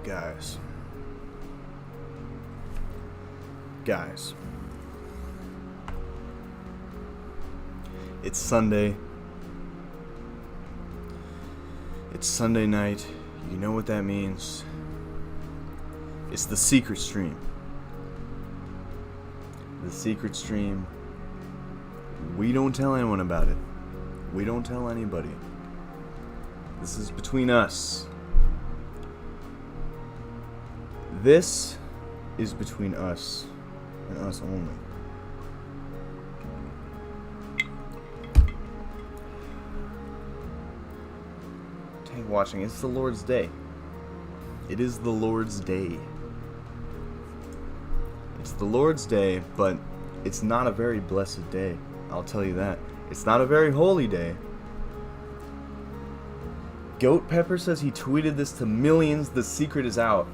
Guys. It's Sunday. It's Sunday night. You know what that means. It's the secret stream. The secret stream. We don't tell anyone about it. We don't tell anybody. This is between us. This is between us and us only. Tank watching, it's the Lord's Day. It is the Lord's Day. It's the Lord's Day, but it's not a very blessed day. I'll tell you that. It's not a very holy day. Goat Pepper says he tweeted this to millions. The secret is out.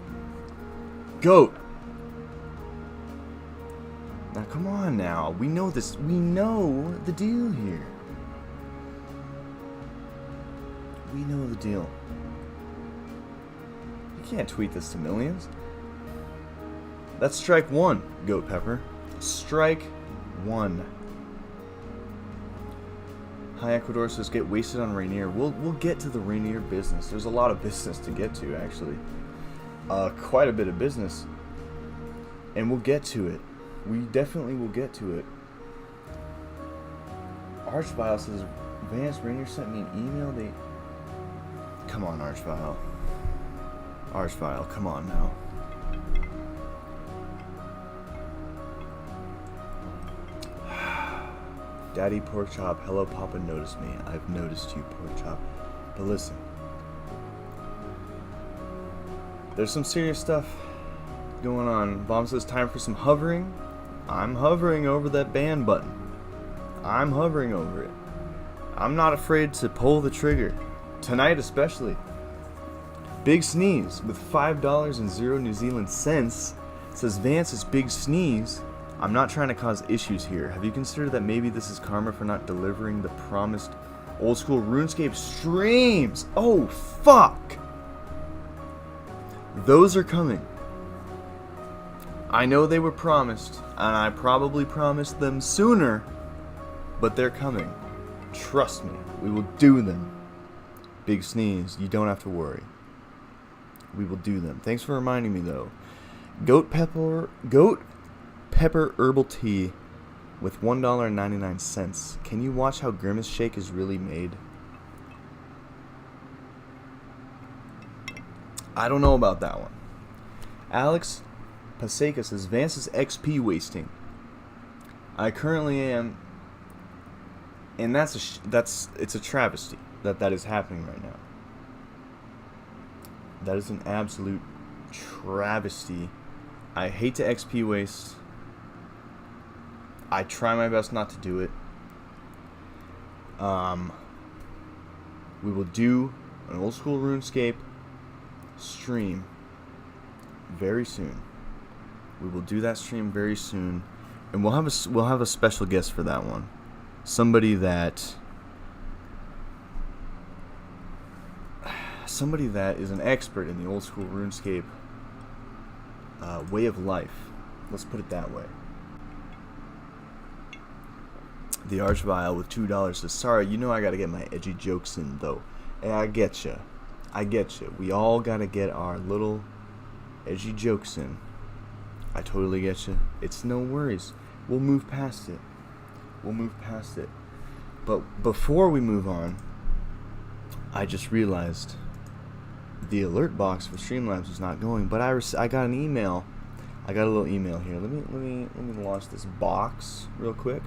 Goat. Now come on now. We know this. We know the deal here. We know the deal. You can't tweet this to millions. That's strike one, Goat Pepper. Strike one. Hi Ecuador says get wasted on Rainier. We'll get to the Rainier business. There's a lot of business to get to, actually. Quite a bit of business. And we'll get to it. We definitely will get to it. Archvile says Vance Rainier sent me an email. Come on, Archvile. Archvile, come on now. Daddy Porkchop, hello Papa noticed me. I've noticed you, Porkchop. But listen. There's some serious stuff going on. Bomb says time for some hovering. I'm hovering over that ban button. I'm hovering over it. I'm not afraid to pull the trigger. Tonight especially. Big Sneeze with $5 and 0 New Zealand cents says Vance's Big Sneeze. I'm not trying to cause issues here. Have you considered that maybe this is karma for not delivering the promised old school RuneScape streams? Oh, fuck! Those are coming. I know they were promised, and I probably promised them sooner, but they're coming. Trust me, we will do them. Big Sneeze, you don't have to worry. We will do them. Thanks for reminding me, though. Goat Pepper Herbal Tea with $1.99. Can you watch how Grimace Shake is really made? I don't know about that one. Alex Paseka says Vance's XP wasting. I currently am, and it's a travesty that is happening right now. That is an absolute travesty. I hate to XP waste. I try my best not to do it. We will do an old school RuneScape stream very soon. We will do that stream very soon, and we'll have a special guest for that one. Somebody that is an expert in the old school RuneScape way of life. Let's put it that way. The Archvile with $2 says, sorry, you know I gotta get my edgy jokes in, though. Hey, I get ya. We all gotta get our little edgy jokes in. I totally get you. It's no worries. We'll move past it. But before we move on, I just realized the alert box for Streamlabs is not going. But I got an email. I got a little email here. Let me launch this box real quick.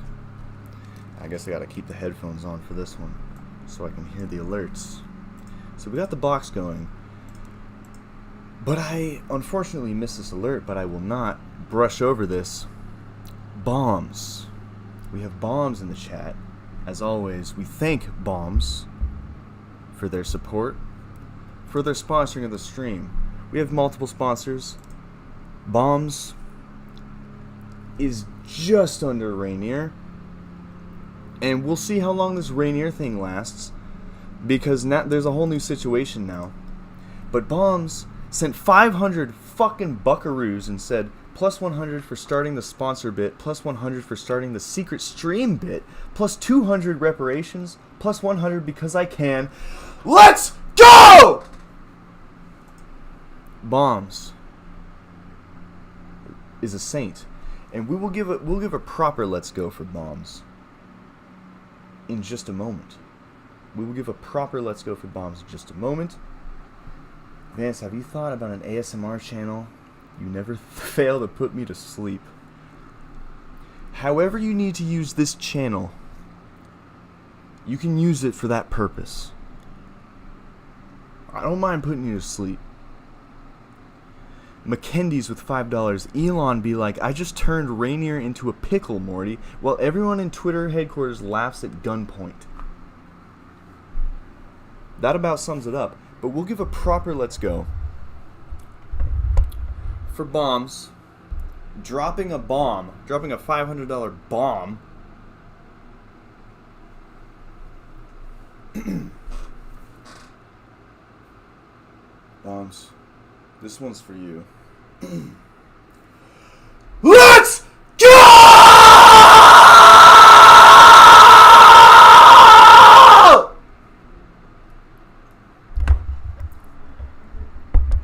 I guess I gotta keep the headphones on for this one so I can hear the alerts. So we got the box going. But I unfortunately missed this alert, but I will not brush over this. Bombs. We have Bombs in the chat. As always, we thank Bombs for their support, for their sponsoring of the stream. We have multiple sponsors. Bombs is just under Rainier. And we'll see how long this Rainier thing lasts, because now there's a whole new situation now. But Bombs sent 500 fucking buckaroos and said, plus 100 for starting the sponsor bit, plus 100 for starting the secret stream bit, plus 200 reparations, plus 100 because I can. Let's go! Bombs is a saint, and we'll give a proper let's go for Bombs in just a moment. We will give a proper let's go for Bombs in just a moment. Vance, have you thought about an ASMR channel? You never fail to put me to sleep. However you need to use this channel, you can use it for that purpose. I don't mind putting you to sleep. McKendy's with $5. Elon be like, I just turned Rainier into a pickle, Morty, while everyone in Twitter headquarters laughs at gunpoint. That about sums it up. But we'll give a proper let's go for Bombs. Dropping a $500 bomb. Bombs, this one's for you. Let's go!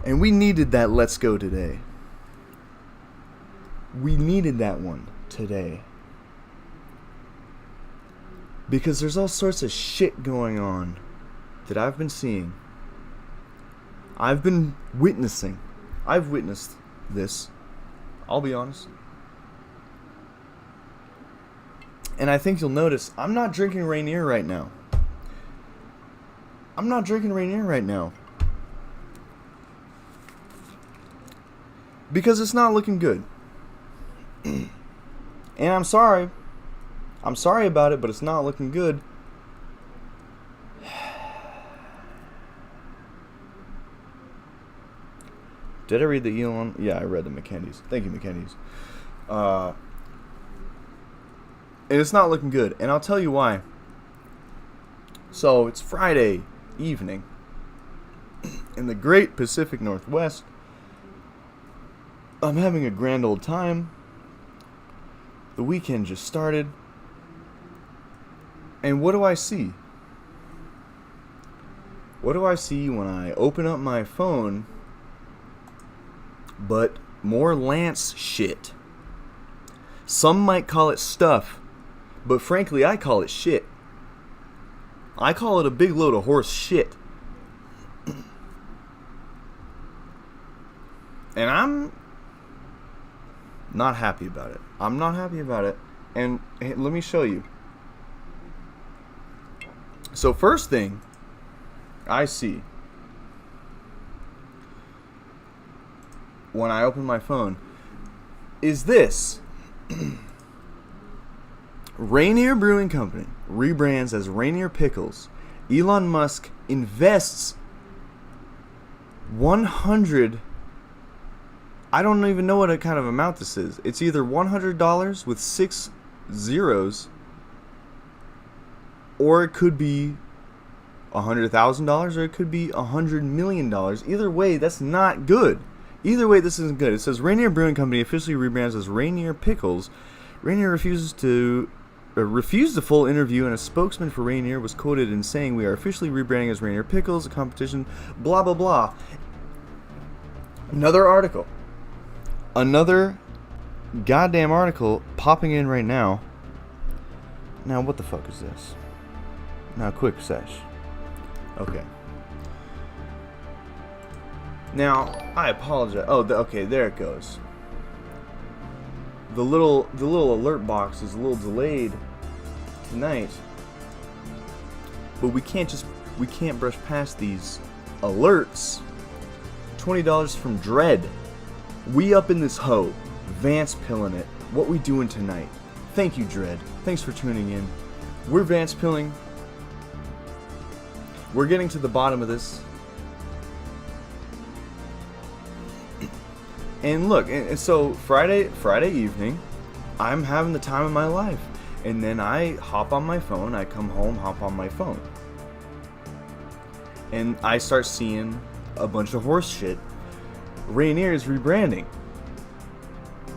And we needed that let's go today. We needed that one today. Because there's all sorts of shit going on that I've been seeing. I've been witnessing. I've witnessed this. I'll be honest. And I think you'll notice I'm not drinking Rainier right now. Because it's not looking good. And I'm sorry. I'm sorry about it, but it's not looking good. Did I read the Elon? Yeah, I read the McKendy's. Thank you, McKendy's. And it's not looking good. And I'll tell you why. So, it's Friday evening. In the great Pacific Northwest. I'm having a grand old time. The weekend just started. And what do I see? What do I see when I open up my phone? But more Lance shit. Some might call it stuff, but frankly I call it shit. I call it a big load of horse shit. And I'm not happy about it. I'm not happy about it. And let me show you. So first thing I see when I open my phone is this. Rainier Brewing Company rebrands as Rainier Pickles. Elon Musk invests 100. I don't even know what kind of amount this is. It's either $100 with 6 zeros, or it could be $100,000, or it could be $100 million. Either way, that's not good. Either way, this isn't good. It says Rainier Brewing Company officially rebrands as Rainier Pickles. Rainier refused a full interview, and a spokesman for Rainier was quoted in saying, "We are officially rebranding as Rainier Pickles, a competition, blah, blah, blah." Another article. Another goddamn article popping in right now. Now, what the fuck is this? Now, quick sesh. Okay. Now, I apologize. Oh, okay, there it goes. The little alert box is a little delayed tonight, but we can't brush past these alerts. $20 from Dread. We up in this hoe. Vance pilling it. What we doing tonight? Thank you, Dread. Thanks for tuning in. We're Vance pilling. We're getting to the bottom of this. And look, so Friday evening, I'm having the time of my life. And then I hop on my phone, I come home, hop on my phone. And I start seeing a bunch of horse shit Rainier is rebranding.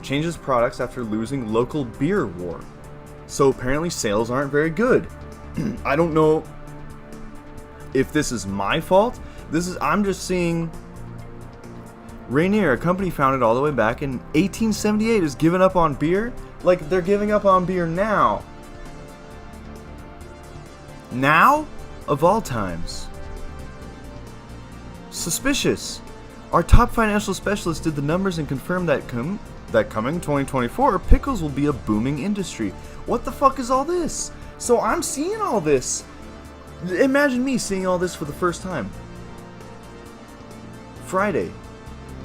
Changes products after losing local beer war. So apparently sales aren't very good. I don't know if this is my fault. I'm just seeing Rainier, a company founded all the way back in 1878, is giving up on beer. Like, they're giving up on beer now. Now? Of all times. Suspicious. Our top financial specialist did the numbers and confirmed that coming 2024, pickles will be a booming industry. What the fuck is all this? So I'm seeing all this. Imagine me seeing all this for the first time. Friday.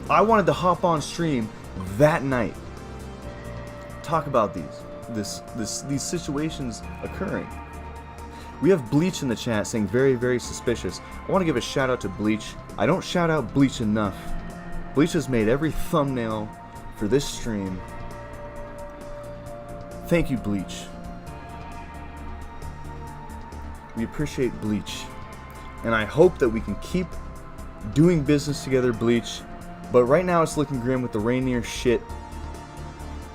I wanted to hop on stream that night. Talk about these situations occurring. We have Bleech in the chat saying very, very suspicious. I want to give a shout out to Bleech. I don't shout out Bleech enough. Bleech has made every thumbnail for this stream. Thank you, Bleech. We appreciate Bleech. And I hope that we can keep doing business together, Bleech. But right now it's looking grim with the Rainier shit.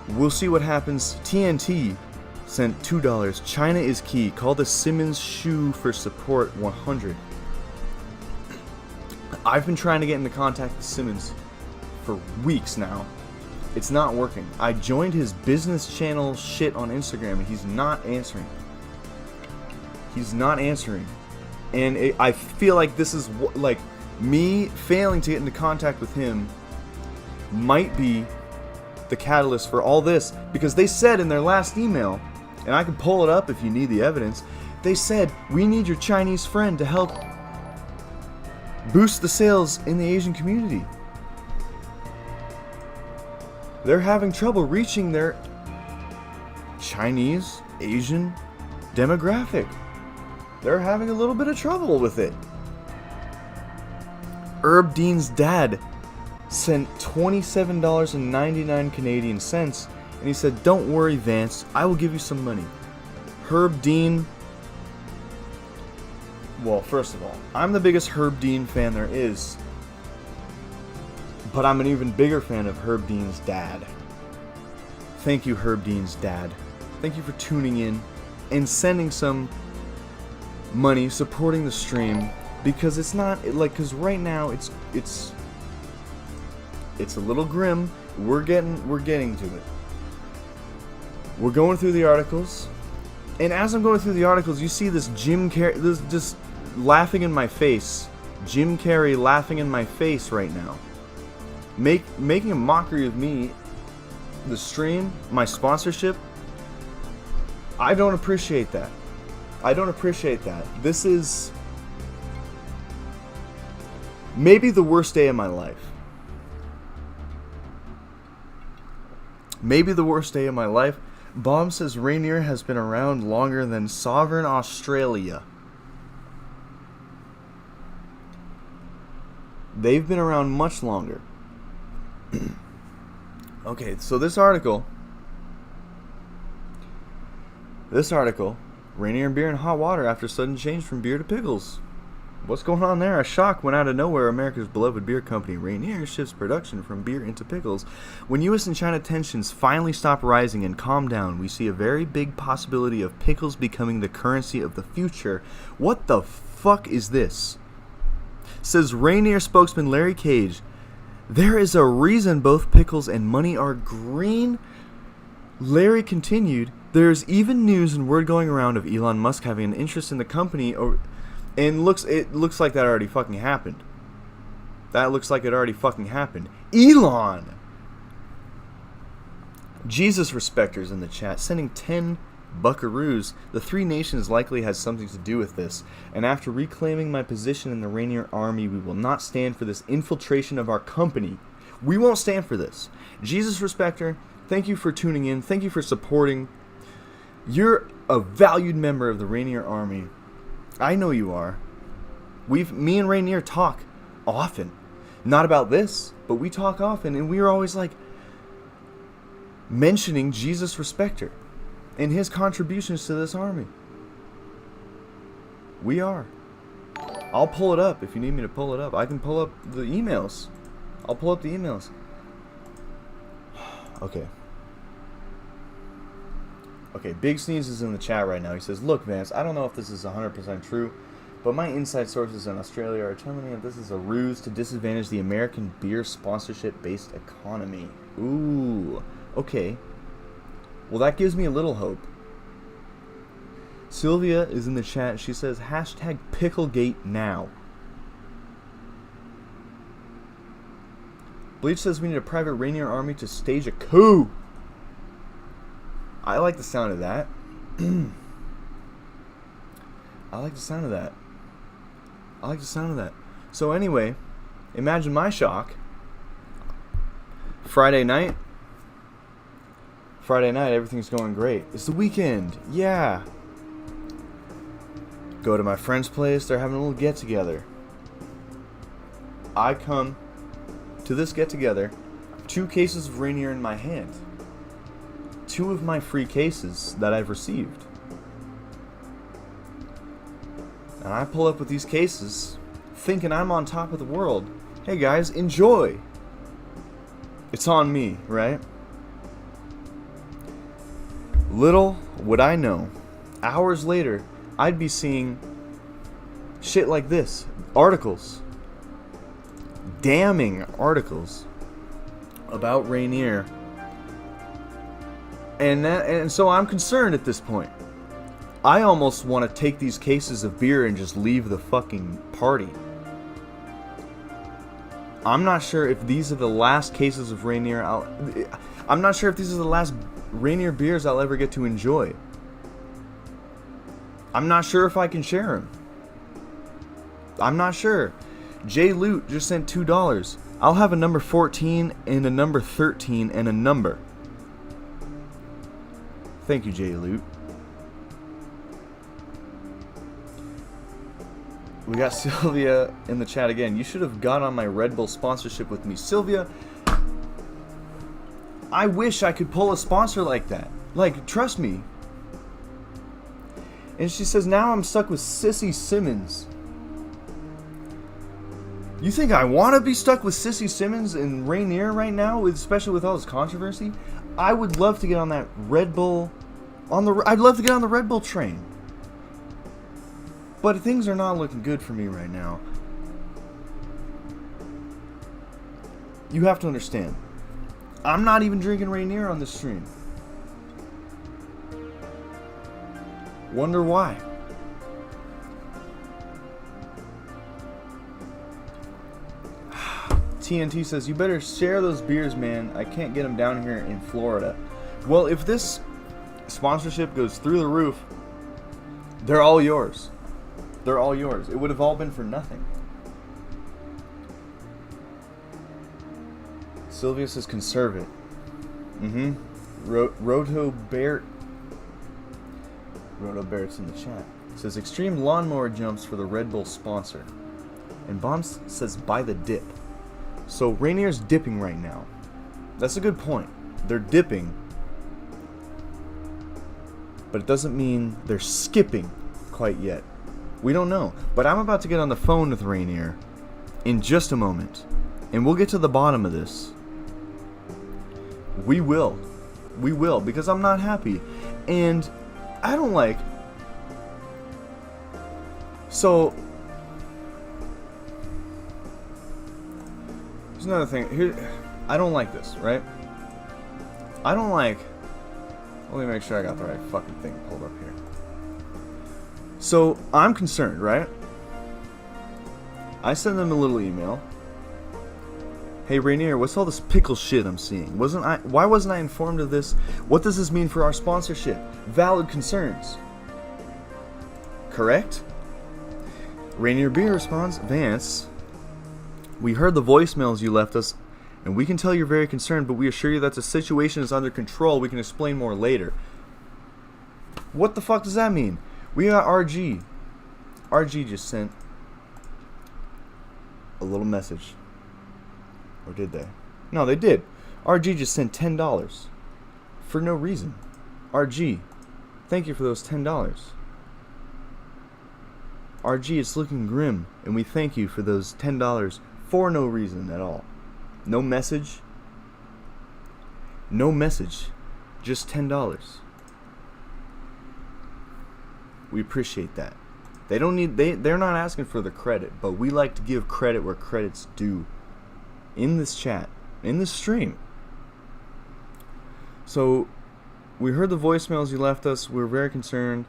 We'll see what happens. TNT sent $2. China is key. Call the Simmons shoe for support 100. I've been trying to get into contact with Simmons for weeks now. It's not working. I joined his business channel shit on Instagram and he's not answering. He's not answering. And I feel like this is like me failing to get into contact with him might be the catalyst for all this, because they said in their last email, and I can pull it up if you need the evidence, they said, we need your Chinese friend to help boost the sales in the Asian community. They're having trouble reaching their Chinese, Asian demographic. They're having a little bit of trouble with it. Herb Dean's dad sent $27.99 Canadian cents, and he said, don't worry, Vance, I will give you some money. Herb Dean, well, first of all, I'm the biggest Herb Dean fan there is, but I'm an even bigger fan of Herb Dean's dad. Thank you, Herb Dean's dad. Thank you for tuning in and sending some money, supporting the stream, because it's not like, because right now it's a little grim. We're getting to it. We're going through the articles, and as I'm going through the articles, you see this Jim Carrey, this just laughing in my face. Jim Carrey laughing in my face right now, making a mockery of me, the stream, my sponsorship. I don't appreciate that. I don't appreciate that. This is maybe the worst day of my life. Maybe the worst day of my life. Bomb says Rainier has been around longer than sovereign Australia. They've been around much longer. Okay, so this article, Rainier beer and hot water after sudden change from beer to pickles. What's going on there? A shock went out of nowhere. America's beloved beer company Rainier shifts production from beer into pickles. When U.S. and China tensions finally stop rising and calm down, we see a very big possibility of pickles becoming the currency of the future. What the fuck is this? Says Rainier spokesman Larry Cage. There is a reason both pickles and money are green. Larry continued, there's even news and word going around of Elon Musk having an interest in the company, and it looks like that already fucking happened. That looks like it already fucking happened. Elon! Jesus respecters in the chat, sending 10 buckaroos. The three nations likely has something to do with this, and after reclaiming my position in the Rainier army, we will not stand for this infiltration of our company. We won't stand for this. Jesus respecter, thank you for tuning in. Thank you for supporting. You're a valued member of the Rainier army. I know you are. Me and Rainier talk often. Not about this, but we talk often, and we are always like mentioning Jesus respecter and his contributions to this army. We are. I'll pull it up if you need me to pull it up. I can pull up the emails. I'll pull up the emails. Okay. Okay, Big Sneeze is in the chat right now. He says, look, Vance, I don't know if this is 100% true, but my inside sources in Australia are telling me that this is a ruse to disadvantage the American beer sponsorship-based economy. Ooh, okay. Well, that gives me a little hope. Sylvia is in the chat. She says, hashtag Picklegate now. Bleech says we need a private Rainier army to stage a coup. I like the sound of that. I like the sound of that. I like the sound of that. So anyway, imagine my shock. Friday night, everything's going great. It's the weekend. Yeah. Go to my friend's place. They're having a little get-together. I come to this get-together, 2 cases of Rainier in my hand. 2 of my free cases that I've received. And I pull up with these cases, thinking I'm on top of the world. Hey guys, enjoy! It's on me, right? Little would I know, hours later, I'd be seeing shit like this. Articles. Damning articles about Rainier. And so I'm concerned at this point. I almost want to take these cases of beer and just leave the fucking party. I'm not sure if these are the last cases of Rainier I'm not sure if these are the last Rainier beers I'll ever get to enjoy. I'm not sure if I can share them. I'm not sure. Jay Loot just sent $2. I'll have a number 14 and a number 13 and a number. Thank you, Jay Loot. We got Sylvia in the chat again. You should have got on my Red Bull sponsorship with me. Sylvia, I wish I could pull a sponsor like that. Like, trust me. And she says, now I'm stuck with Sissy Simmons. You think I want to be stuck with Sissy Simmons and Rainier right now, especially with all this controversy? I would love to get on that Red Bull, I'd love to get on the Red Bull train. But things are not looking good for me right now. You have to understand, I'm not even drinking Rainier on this stream. Wonder why. TNT says, you better share those beers, man. I can't get them down here in Florida. Well, if this sponsorship goes through the roof, they're all yours. They're all yours. It would have all been for nothing. Sylvia says, conserve it. Roto Barrett's in the chat. Says, extreme lawnmower jumps for the Red Bull sponsor. And Bombs says, buy the dip. So Rainier's dipping right now. That's a good point. They're dipping. But it doesn't mean they're skipping quite yet. We don't know. But I'm about to get on the phone with Rainier in just a moment. And we'll get to the bottom of this. We will. We will. Because I'm not happy. And I don't like... So... Here's another thing. Here, I don't like this, right? I don't like... Let me make sure I got the right fucking thing pulled up here. So, I'm concerned, right? I send them a little email. Hey, Rainier, what's all this pickle shit I'm seeing? Why wasn't I informed of this? What does this mean for our sponsorship? Valid concerns. Correct? Rainier Beer responds, Vance, we heard the voicemails you left us, and we can tell you're very concerned, but we assure you that the situation is under control. We can explain more later. What the fuck does that mean? We got RG. RG just sent a little message. Or did they? No, they did. RG just sent $10. For no reason. RG, thank you for those $10. RG, it's looking grim, and we thank you for those $10 for no reason at all. No message. No message. Just $10. We appreciate that. They don't need they're not asking for the credit, but we like to give credit where credit's due in this chat, in this stream. So we heard the voicemails you left us. We're very concerned.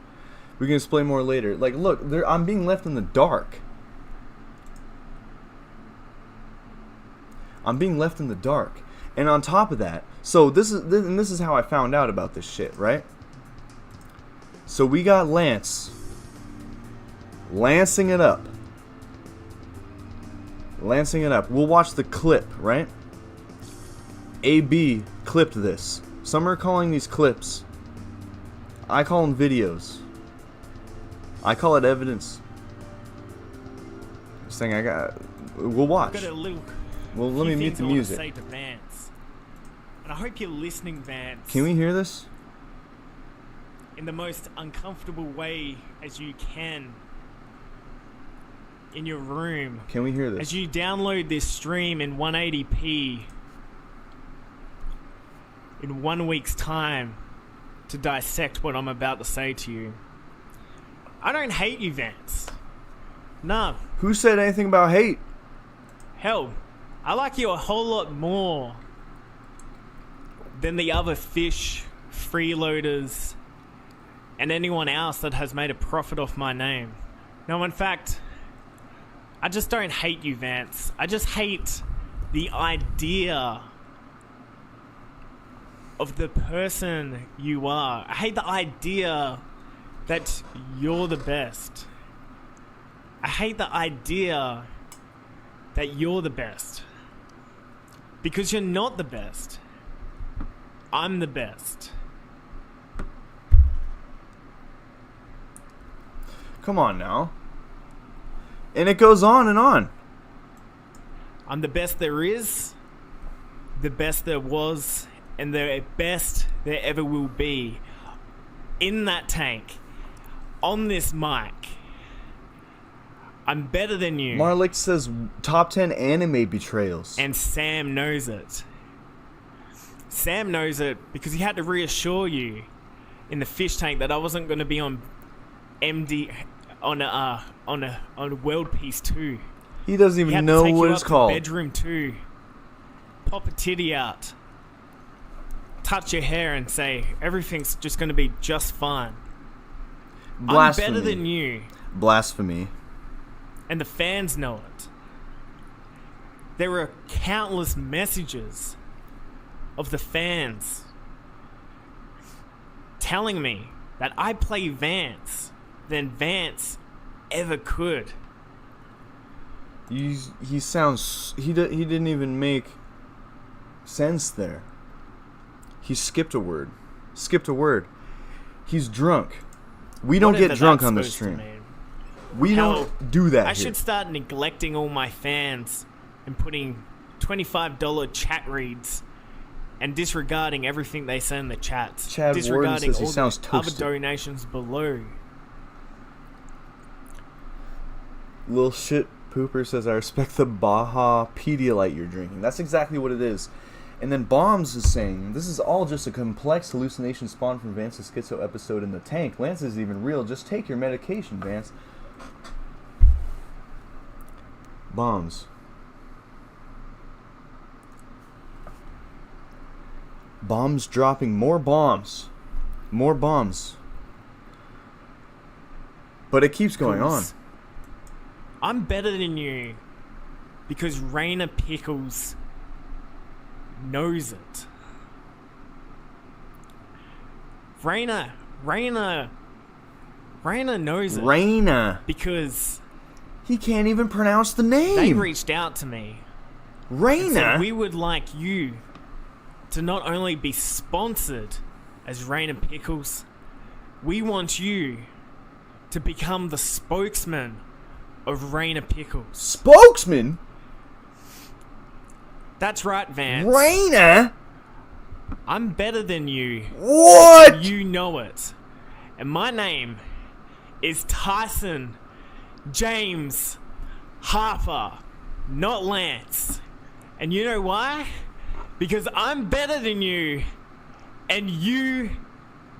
We can explain more later. Like, look, I'm being left in the dark. I'm being left in the dark. And on top of that, so this is how I found out about this shit, right? So we got lancing it up. We'll watch the clip, right? AB clipped this. Some are calling these clips. I call them videos. I call it evidence. This thing we'll watch. Well, let me mute the music. Say to Vance. And I hope you're listening, Vance. Can we hear this? In the most uncomfortable way as you can. In your room. Can we hear this? As you download this stream in 180p. In 1 week's time. To dissect what I'm about to say to you. I don't hate you, Vance. No. Who said anything about hate? Hell, I like you a whole lot more than the other fish, freeloaders, and anyone else that has made a profit off my name. No, in fact, I just don't hate you, Vance. I just hate the idea of the person you are. I hate the idea that you're the best. I hate the idea that you're the best. Because you're not the best. I'm the best. Come on now. And it goes on and on. I'm the best there is, the best there was, and the best there ever will be. In that tank. On this mic. I'm better than you. Marlick says top 10 anime betrayals. And Sam knows it. Sam knows it because he had to reassure you in the fish tank that I wasn't going to be on MD on World Peace 2. He doesn't even know what it's called. Bedroom 2. Pop a titty out. Touch your hair and say everything's just going to be just fine. Blasphemy. I'm better than you. Blasphemy. And the fans know it. There are countless messages of the fans telling me that I play Vance than Vance ever could. He sounds... He didn't even make sense there. He skipped a word. He's drunk. We don't get drunk on the stream. We don't do that I should start neglecting all my fans and putting $25 chat reads and disregarding everything they say in the chats. Chad Warden says he sounds toasted. Other donations below. Lil Shit Pooper says, I respect the Baja Pedialyte you're drinking. That's exactly what it is. And then Bombs is saying, this is all just a complex hallucination spawned from Vance's schizo episode in the tank. Lance isn't even real. Just take your medication, Vance. Bombs. Bombs dropping. More bombs. More bombs. But it keeps going on. I'm better than you because Rainierbros knows it. Raina knows it. Raina. Because he can't even pronounce the name. They reached out to me. Raina? We would like you to not only be sponsored as Rainierbros, we want you to become the spokesman of Rainierbros. Spokesman? That's right, Vance. Raina? I'm better than you. What? You know it. And my name is Tyson James Harper, not Lance. And you know why? Because I'm better than you, and you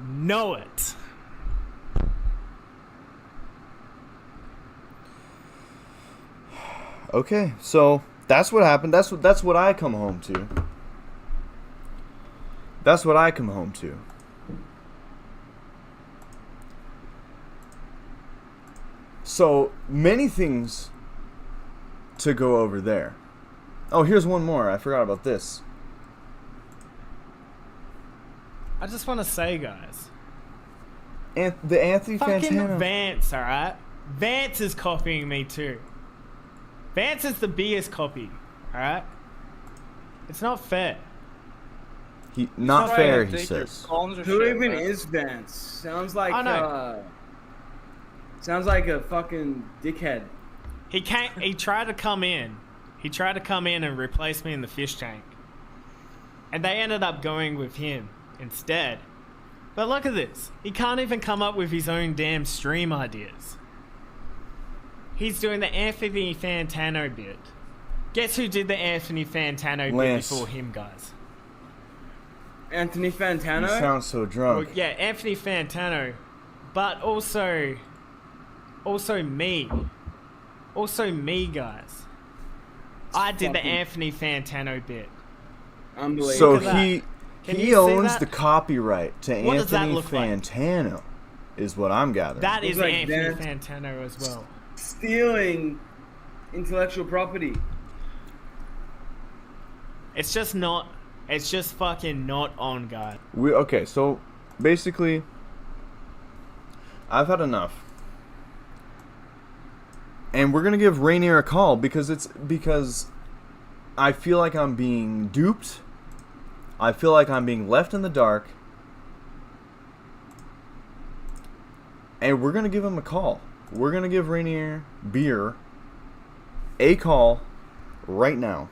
know it. Okay, so that's what happened. That's what I come home to. That's what I come home to. So many things to go over there. Oh, here's one more. I forgot about this. I just want to say, guys. The Anthony Fucking Fantano. Vance, alright? Vance is copying me too. Vance is the biggest copy, alright? It's not fair. Not Right, fair, I he think your says. columns are Who shit, even man. is Vance? Sounds like I know. sounds like a fucking dickhead. He tried to come in. He tried to come in and replace me in the fish tank. And they ended up going with him instead. But look at this. He can't even come up with his own damn stream ideas. He's doing the Anthony Fantano bit. Guess who did the Anthony Fantano bit Lance. before him, guys? Anthony Fantano? You sound so drunk. Well, yeah, Anthony Fantano. But also me. Also me, guys. I did the fucking- Anthony Fantano bit. Unbelievable. So Look at that. he Can you he see owns that? the copyright to What does that Anthony look like? Fantano, is what I'm gathering. That is Looks like Anthony Vance. Fantano as well. Stealing intellectual property. It's just not. It's just fucking not on, guys. Okay, so basically, I've had enough, and we're gonna give Rainier a call because I feel like I'm being duped. I feel like I'm being left in the dark, and we're gonna give him a call. We're gonna give Rainier Beer a call right now.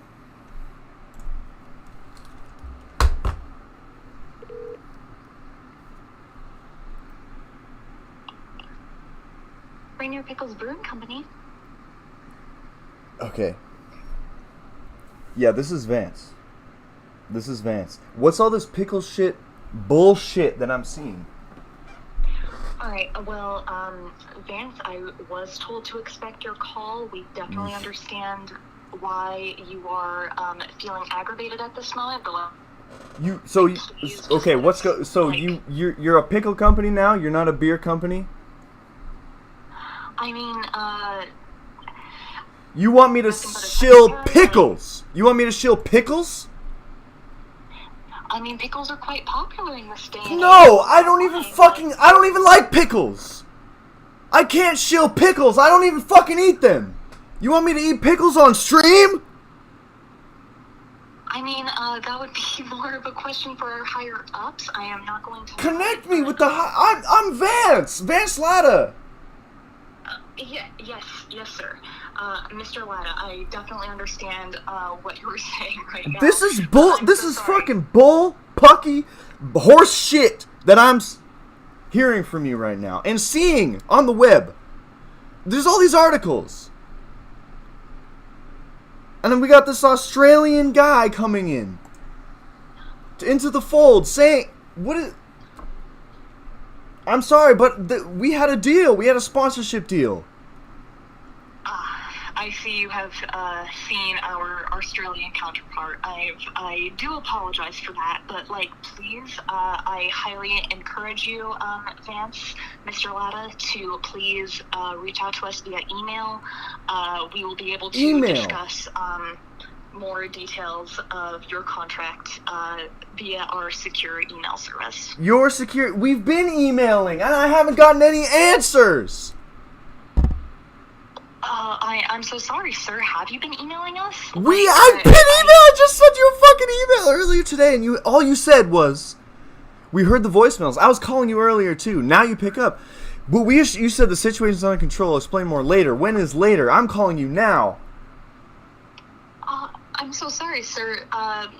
Rainier Pickles Brewing Company. Okay. Yeah, this is Vance. This is Vance. What's all this pickle shit bullshit that I'm seeing? Alright, well, Vance, I was told to expect your call. We definitely understand why you are feeling aggravated at this moment, but Okay, you're a pickle company now? You're not a beer company? I mean, You want me to shill pickles? You want me to shill pickles? pickles are quite popular in this day and No, age. I don't even like pickles. I can't shill pickles. I don't even fucking eat them. You want me to eat pickles on stream? That would be more of a question for our higher ups. I am not going to Connect me with the I'm Vance Latta. Yes, sir. Mr. Latta, I definitely understand what you were saying right now. This is I'm This so is sorry. fucking bull pucky horse shit that I'm hearing from you right now and seeing on the web. There's all these articles, and then we got this Australian guy coming into the fold saying, "What is?" I'm sorry, but we had a deal. We had a sponsorship deal. I see you have seen our Australian counterpart. I do apologize for that, but please, I highly encourage you, Vance, Mr. Latta, to please reach out to us via email. We will be able to discuss more details of your contract via our secure email service. Your security. We've been emailing, and I haven't gotten any answers. I'm so sorry, sir. Have you been emailing us? I've been emailing. I just sent you a fucking email earlier today, and all you said was, "We heard the voicemails." I was calling you earlier too. Now you pick up, but you said the situation's under control. Explain more later. When is later? I'm calling you now. I'm so sorry, sir.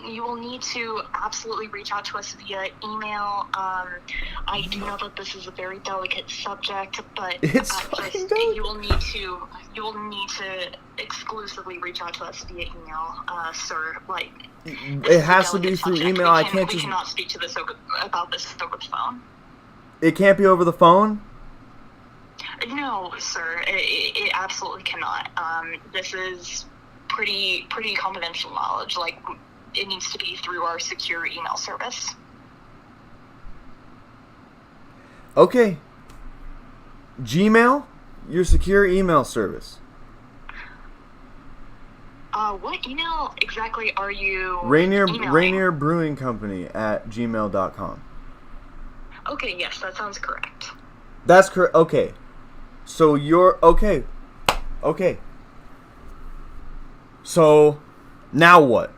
You will need to absolutely reach out to us via email. I do know that this is a very delicate subject, but It's fucking delicate. you will need to exclusively reach out to us via email, sir. Like, It has to be through email. I can't we just. cannot speak to this about this over the phone. It can't be over the phone? No, sir. It absolutely cannot. This is pretty confidential knowledge. Like, it needs to be through our secure email service. Okay. Gmail? Your secure email service. What email exactly are you emailing? Rainier Brewing Company at gmail.com. Okay, yes, that sounds correct. That's correct. Okay. So you're... Okay. Okay. So, now what?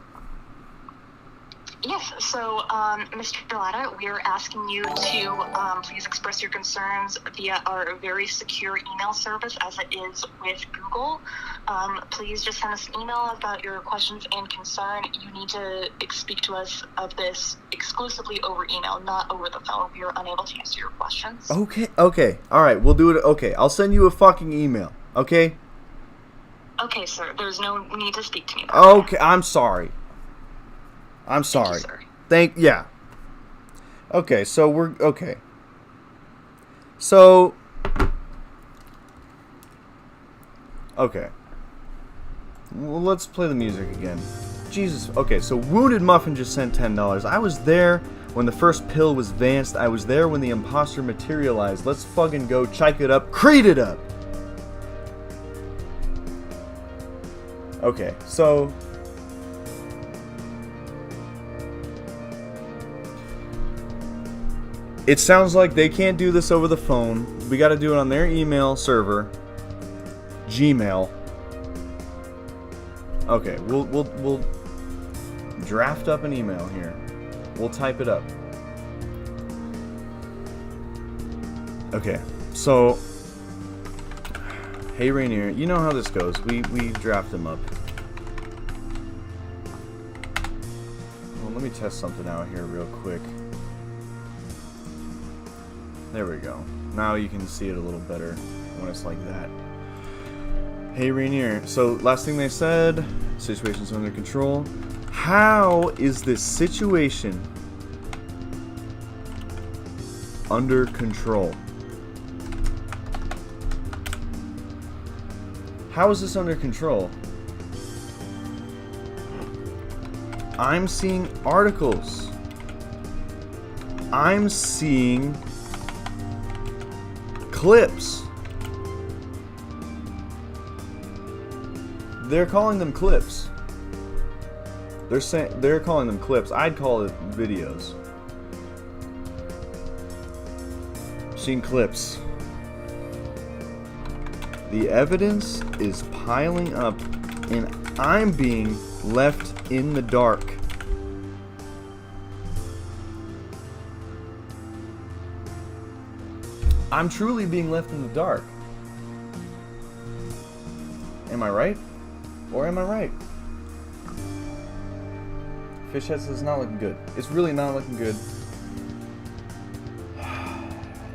Yes, so, Mr. Latta, we are asking you to please express your concerns via our very secure email service as it is with Google. Please just send us an email about your questions and concern. You need to speak to us of this exclusively over email, not over the phone. We are unable to answer your questions. Okay. Alright, we'll do it. Okay, I'll send you a fucking email. Okay? Okay, sir. There's no need to speak to me. Okay, I'm sorry. I'm sorry. Thank you, sir. Yeah. Okay, so we're... Okay. So... Okay. Well, let's play the music again. Jesus. Okay, so Wounded Muffin just sent $10. I was there when the first pill was Vance. I was there when the imposter materialized. Let's fucking go chike it up. Creed it up! Okay, so... It sounds like they can't do this over the phone. We gotta do it on their email server. Gmail. Okay, we'll draft up an email here. We'll type it up. Okay, so... Hey Rainier, you know how this goes. We draft them up. Well, let me test something out here real quick. There we go. Now you can see it a little better when it's like that. Hey Rainier, so last thing they said, situation's under control. How is this situation under control? How is this under control? I'm seeing articles. I'm seeing clips. They're calling them clips. They're calling them clips. I'd call it videos. Seen clips. The evidence is piling up and I'm being left in the dark. I'm truly being left in the dark. Am I right? Or am I right? Fishhead says it's not looking good. It's really not looking good.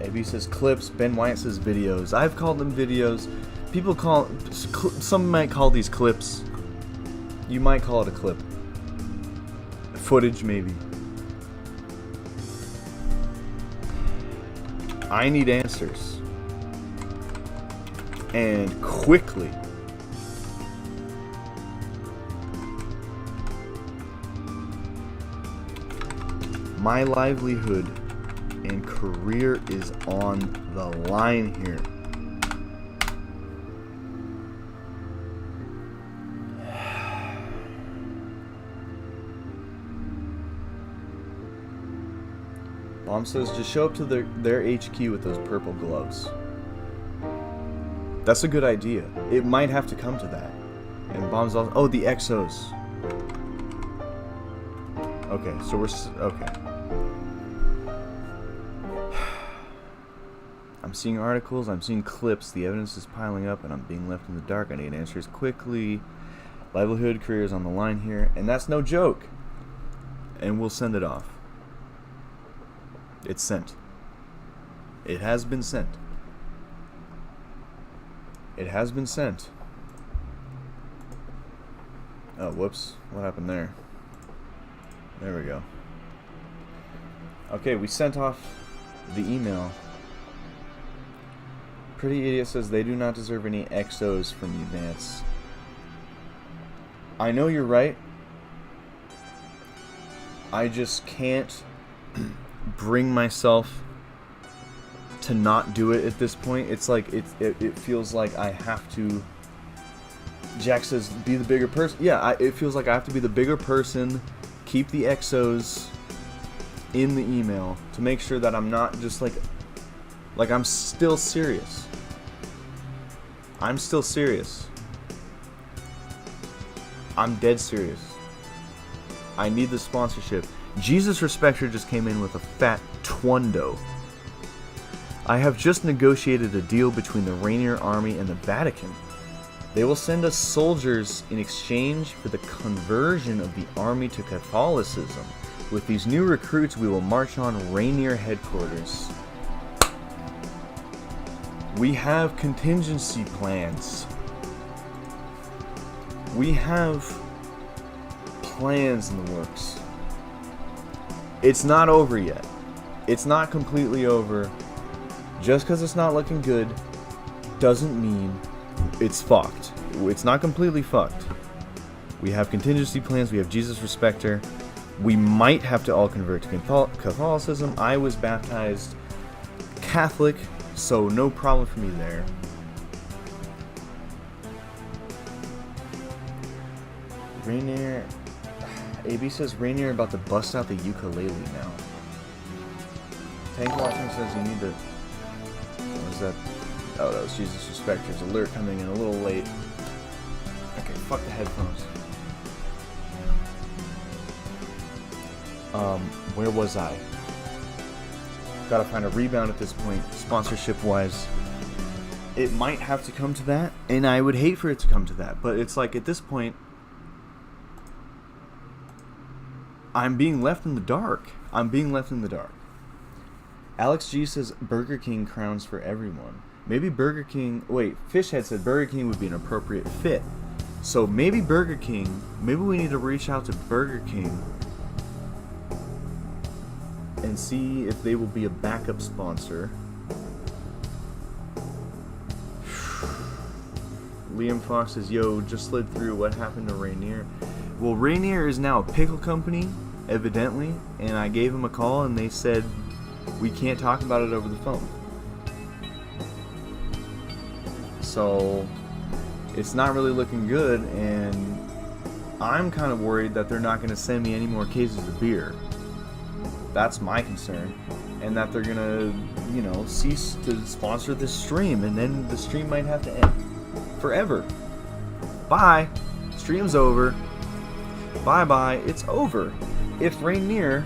AB says clips. Ben White says videos. I've called them videos. People call... Some might call these clips. You might call it a clip. Footage, maybe. I need answers. And quickly. My livelihood and career is on the line here. Mom says just show up to their HQ with those purple gloves. That's a good idea. It might have to come to that. And Bomb's also... Oh, the Exos. Okay, so we're... Okay. I'm seeing articles, I'm seeing clips, the evidence is piling up, and I'm being left in the dark. I need answers quickly. Livelihood, career is on the line here, and that's no joke. And we'll send it off. It's sent. It has been sent. It has been sent. Oh, whoops. What happened there? There we go. Okay, we sent off the email. Pretty Idiot says they do not deserve any XOs from you, Vance. I know you're right. I just can't bring myself to not do it at this point. It's like it feels like I have to. Jack says be the bigger person. Yeah, it feels like I have to be the bigger person. Keep the XOs in the email to make sure that I'm not just like I'm still serious. I'm still serious. I'm dead serious. I need the sponsorship. Jesus Respecter just came in with a fat twondo. I have just negotiated a deal between the Rainier Army and the Vatican. They will send us soldiers in exchange for the conversion of the army to Catholicism. With these new recruits, we will march on Rainier headquarters. We have contingency plans. We have plans in the works. It's not over yet. It's not completely over. Just because it's not looking good doesn't mean it's fucked. It's not completely fucked. We have contingency plans. We have Jesus Respecter. We might have to all convert to Catholicism. I was baptized Catholic, so no problem for me there. Rainier. AB says Rainier about to bust out the ukulele now. Tank Watching says you need to. What was that? Oh, that was Jesus Respecter's alert coming in a little late. Okay, fuck the headphones. Where was I? Gotta find a rebound at this point, sponsorship-wise. It might have to come to that, and I would hate for it to come to that, but it's like, at this point, I'm being left in the dark. I'm being left in the dark. Alex G says Burger King crowns for everyone. Maybe Burger King... Wait, Fishhead said Burger King would be an appropriate fit. So maybe Burger King... Maybe we need to reach out to Burger King and see if they will be a backup sponsor. Liam Fox says, yo, just slid through. What happened to Rainier? Well, Rainier is now a pickle company, evidently, and I gave them a call and they said we can't talk about it over the phone. So it's not really looking good, and I'm kind of worried that they're not going to send me any more cases of beer. That's my concern. And that they're going to, cease to sponsor this stream, and then the stream might have to end forever. Bye. Stream's over. Bye-bye. It's over. If Rainier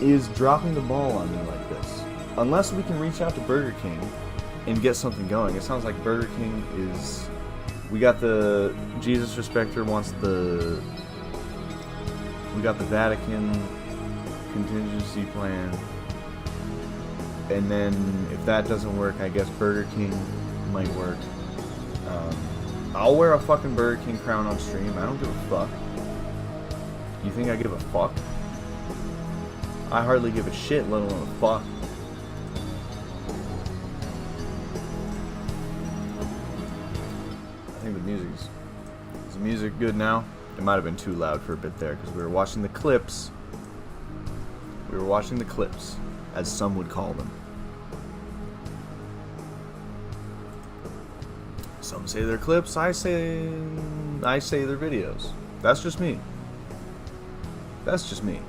is dropping the ball on me like this, unless we can reach out to Burger King and get something going. It sounds like Burger King is... We got the... Jesus Respecter wants the... We got the Vatican contingency plan. And then, if that doesn't work, I guess Burger King might work. I'll wear a fucking Burger King crown on stream. I don't give a fuck. You think I give a fuck? I hardly give a shit, let alone a fuck. I think the music's... Is the music good now? It might have been too loud for a bit there, because we were watching the clips. We were watching the clips, as some would call them. Some say they're clips, I say they're videos. That's just me. That's just me.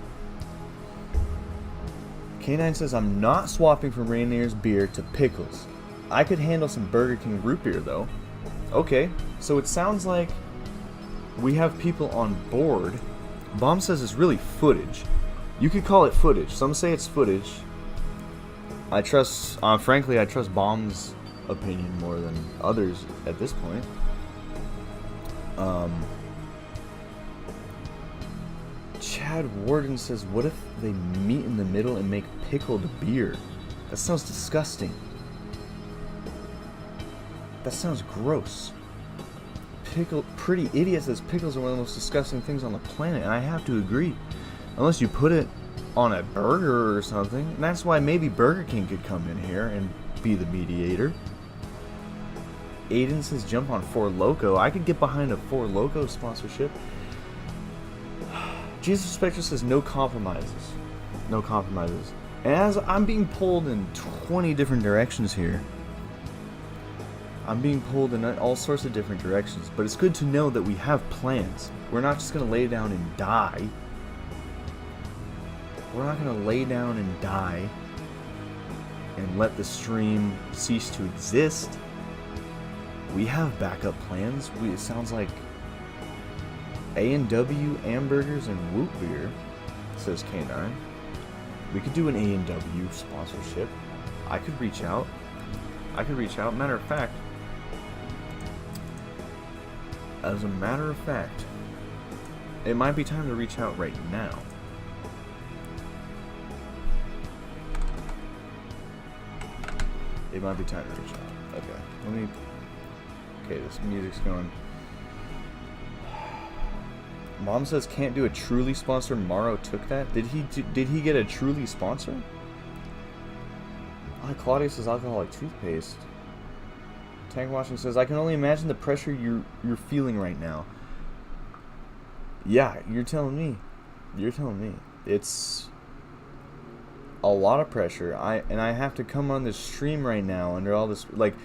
K9 says, I'm not swapping from Rainier's beer to pickles. I could handle some Burger King root beer, though. Okay, so it sounds like we have people on board. Bomb says it's really footage. You could call it footage. Some say it's footage. I trust, frankly, I trust Bomb's opinion more than others at this point. Chad Warden says, what if they meet in the middle and make pickled beer? That sounds disgusting. That sounds gross. Pretty Idiot says pickles are one of the most disgusting things on the planet, and I have to agree. Unless you put it on a burger or something. And that's why maybe Burger King could come in here and be the mediator. Aiden says jump on Four Loko. I could get behind a Four Loko sponsorship. Jesus Spectre says no compromises. No compromises. And as I'm being pulled in 20 different directions here. I'm being pulled in all sorts of different directions. But it's good to know that we have plans. We're not just going to lay down and die. We're not going to lay down and die and let the stream cease to exist. We have backup plans. It sounds like A&W hamburgers and Whoop beer, says K9. We could do an A&W sponsorship. I could reach out. Matter of fact, as a matter of fact, it might be time to reach out right now. It might be time to reach out. Okay, okay, this music's going. Mom says can't do a Truly sponsor. Morrow took that. Did he get a Truly sponsor? Claudia says alcoholic toothpaste. Tank Washing says I can only imagine the pressure you're feeling right now. Yeah, you're telling me. It's a lot of pressure. I have to come on this stream right now under all this, like,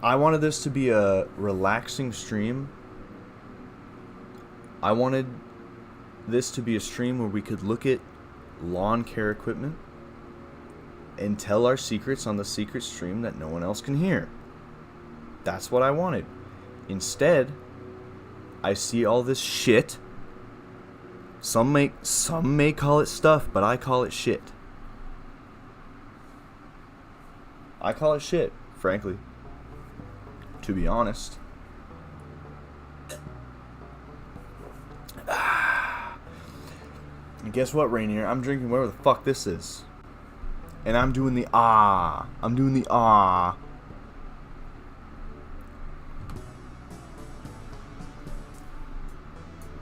I wanted this to be a relaxing stream. I wanted this to be a stream where we could look at lawn care equipment and tell our secrets on the secret stream that no one else can hear. That's what I wanted. Instead, I see all this shit. Some may call it stuff, but I call it shit. I call it shit, frankly. To be honest. And guess what, Rainier? I'm drinking whatever the fuck this is. And I'm doing the ah.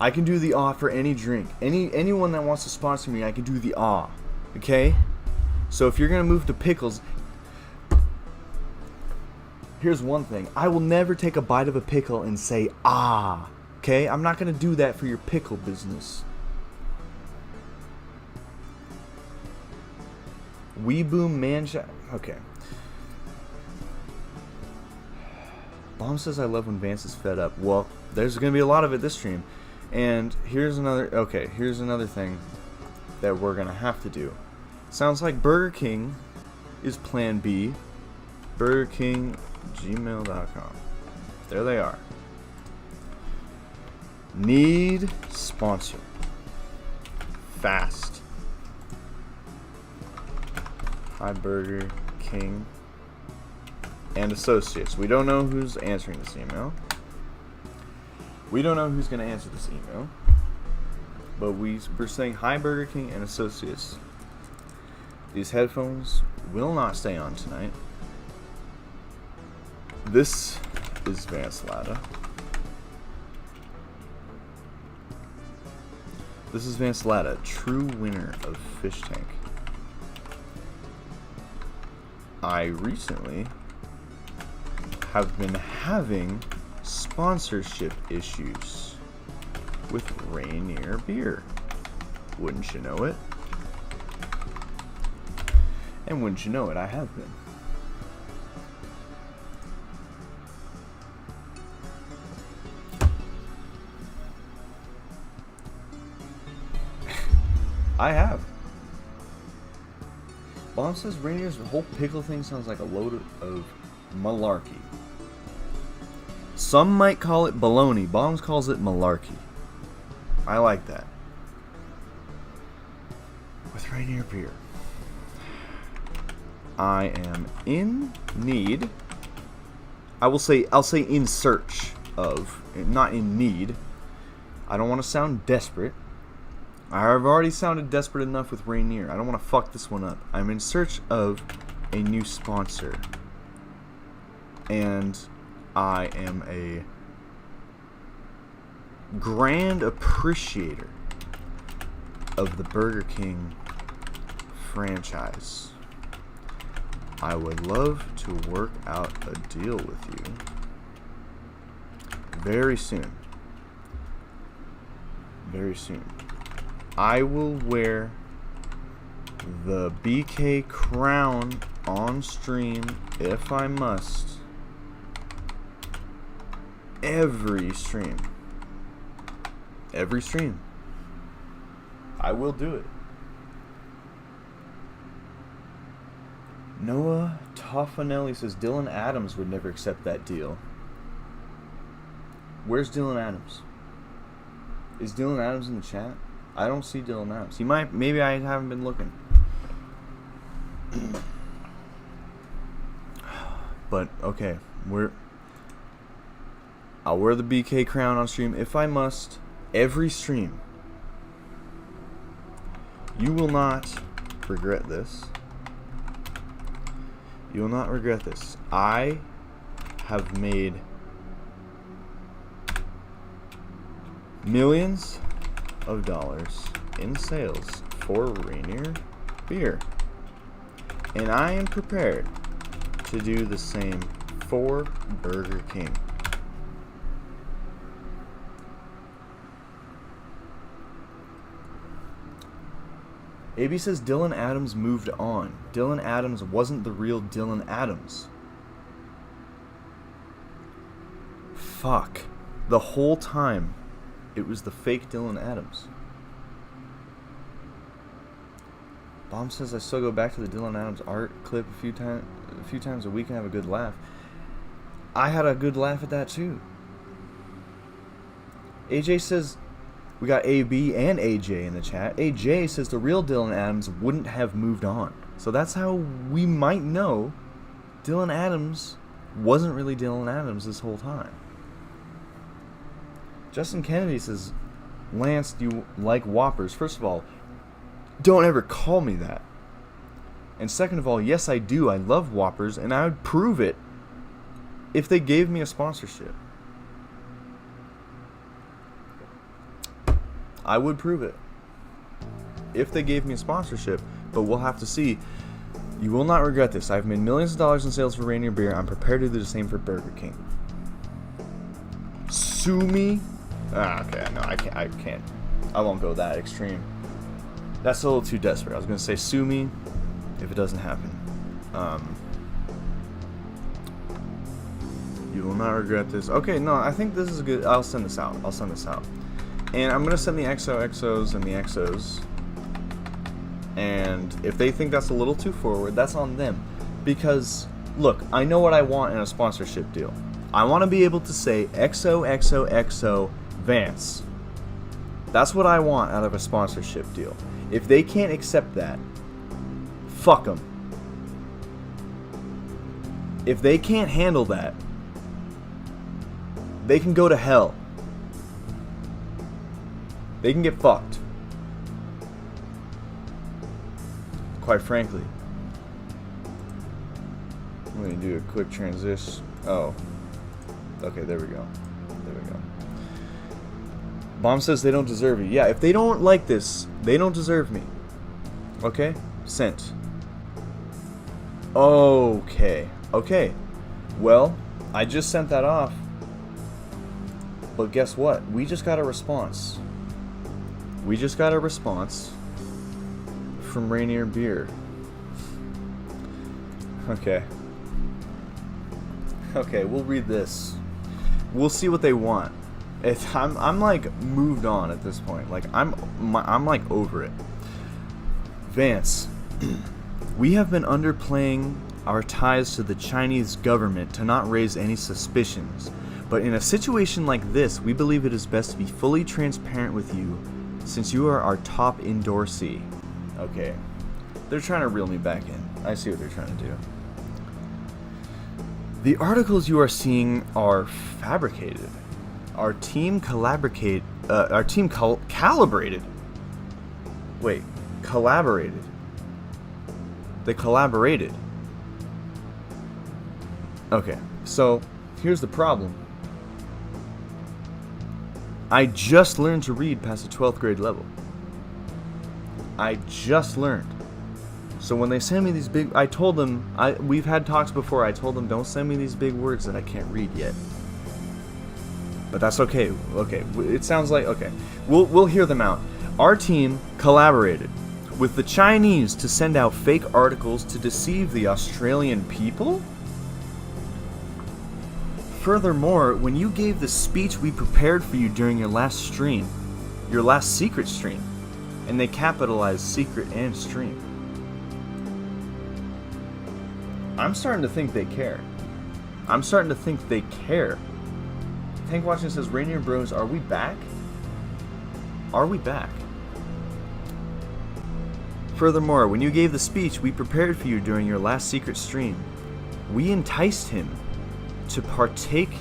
I can do the ah for any drink. Anyone that wants to sponsor me, I can do the ah. Okay? So if you're gonna move to pickles, here's one thing. I will never take a bite of a pickle and say ah. Okay? I'm not gonna do that for your pickle business. Weeboom Mancha. Okay. Bomb says I love when Vance is fed up. Well, there's gonna be a lot of it this stream. And here's another thing that we're gonna have to do. Sounds like Burger King is plan B. Burger King gmail.com. There they are. Need sponsor. Fast. Hi Burger King and Associates. We don't know who's answering this email. We don't know who's going to answer this email. But we're saying hi Burger King and Associates. These headphones will not stay on tonight. This is Vance Latta. This is Vance Latta, true winner of Fish Tank. I recently have been having sponsorship issues with Rainier Beer. Wouldn't you know it? And wouldn't you know it, I have been. I have. Bomb says Rainier's whole pickle thing sounds like a load of malarkey. Some might call it baloney. Bombs calls it malarkey. I like that. With Rainier Beer. I am in need. I'll say in search of, not in need. I don't want to sound desperate. I've already sounded desperate enough with Rainier. I don't want to fuck this one up. I'm in search of a new sponsor. And I am a grand appreciator of the Burger King franchise. I would love to work out a deal with you very soon. Very soon. I will wear the BK crown on stream if I must. Every stream. Every stream. I will do it. Noah Toffanelli says Dylan Adams would never accept that deal. Where's Dylan Adams? Is Dylan Adams in the chat? I don't see Dylan Adams. He might. Maybe I haven't been looking. But okay, I'll wear the BK crown on stream if I must. Every stream. You will not regret this. You will not regret this. I have made millions of dollars in sales for Rainier beer. And I am prepared to do the same for Burger King. AB says Dylan Adams moved on. Dylan Adams wasn't the real Dylan Adams. Fuck. The whole time, it was the fake Dylan Adams. Bomb says I still go back to the Dylan Adams art clip a few times a week and have a good laugh. I had a good laugh at that too. AJ says we got AB and AJ in the chat. AJ says the real Dylan Adams wouldn't have moved on. So that's how we might know Dylan Adams wasn't really Dylan Adams this whole time. Justin Kennedy says, Lance, do you like Whoppers? First of all, don't ever call me that. And second of all, yes, I do. I love Whoppers, and I would prove it if they gave me a sponsorship. I would prove it if they gave me a sponsorship, but we'll have to see. You will not regret this. I've made millions of dollars in sales for Rainier Beer. I'm prepared to do the same for Burger King. Sue me? Okay, no, I can't. I won't go that extreme. That's a little too desperate. I was going to say sue me if it doesn't happen. You will not regret this. Okay, no, I think this is good. I'll send this out. And I'm going to send the XOXOs and the XOs. And if they think that's a little too forward, that's on them. Because, look, I know what I want in a sponsorship deal. I want to be able to say XOXOXO Vance. That's what I want out of a sponsorship deal. If they can't accept that, fuck them. If they can't handle that, they can go to hell. They can get fucked. Quite frankly. I'm going to do a quick transition. Oh. Okay, there we go. Bomb says they don't deserve you. Yeah, if they don't like this, they don't deserve me. Okay? Sent. Okay. Well, I just sent that off. But guess what? We just got a response. From Rainier Beer. Okay, we'll read this. We'll see what they want. I'm like moved on at this point. Like I'm like over it. Vance, we have been underplaying our ties to the Chinese government to not raise any suspicions. But in a situation like this, we believe it is best to be fully transparent with you, since you are our top endorsee. Okay, they're trying to reel me back in. I see what they're trying to do. The articles you are seeing are fabricated. Our team calibrated. Wait, collaborated. They collaborated. Okay, so here's the problem. I just learned to read past the 12th grade level. I just learned. So when they send me these big, I told them, we've had talks before, I told them don't send me these big words that I can't read yet. But that's okay. Okay, it sounds like, okay. We'll hear them out. Our team collaborated with the Chinese to send out fake articles to deceive the Australian people? Furthermore, when you gave the speech we prepared for you during your last stream, your last secret stream, and they capitalized secret and stream, I'm starting to think they care. I'm starting to think they care. Tank Watching says, Rainierbros, are we back? Are we back? Furthermore, when you gave the speech we prepared for you during your last secret stream, we enticed him to partake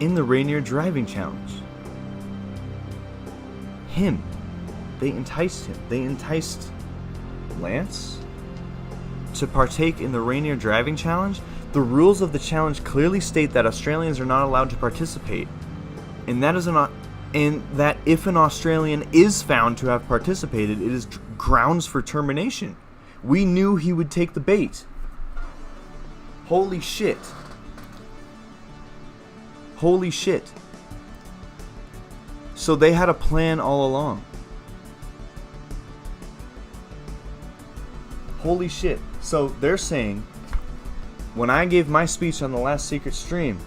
in the Rainier driving challenge. Him. They enticed him. They enticed Lance to partake in the Rainier driving challenge. The rules of the challenge clearly state that Australians are not allowed to participate, and that if an Australian is found to have participated, it is grounds for termination. We knew he would take the bait. Holy shit. Holy shit. So they had a plan all along. Holy shit. So they're saying, when I gave my speech on the last secret stream,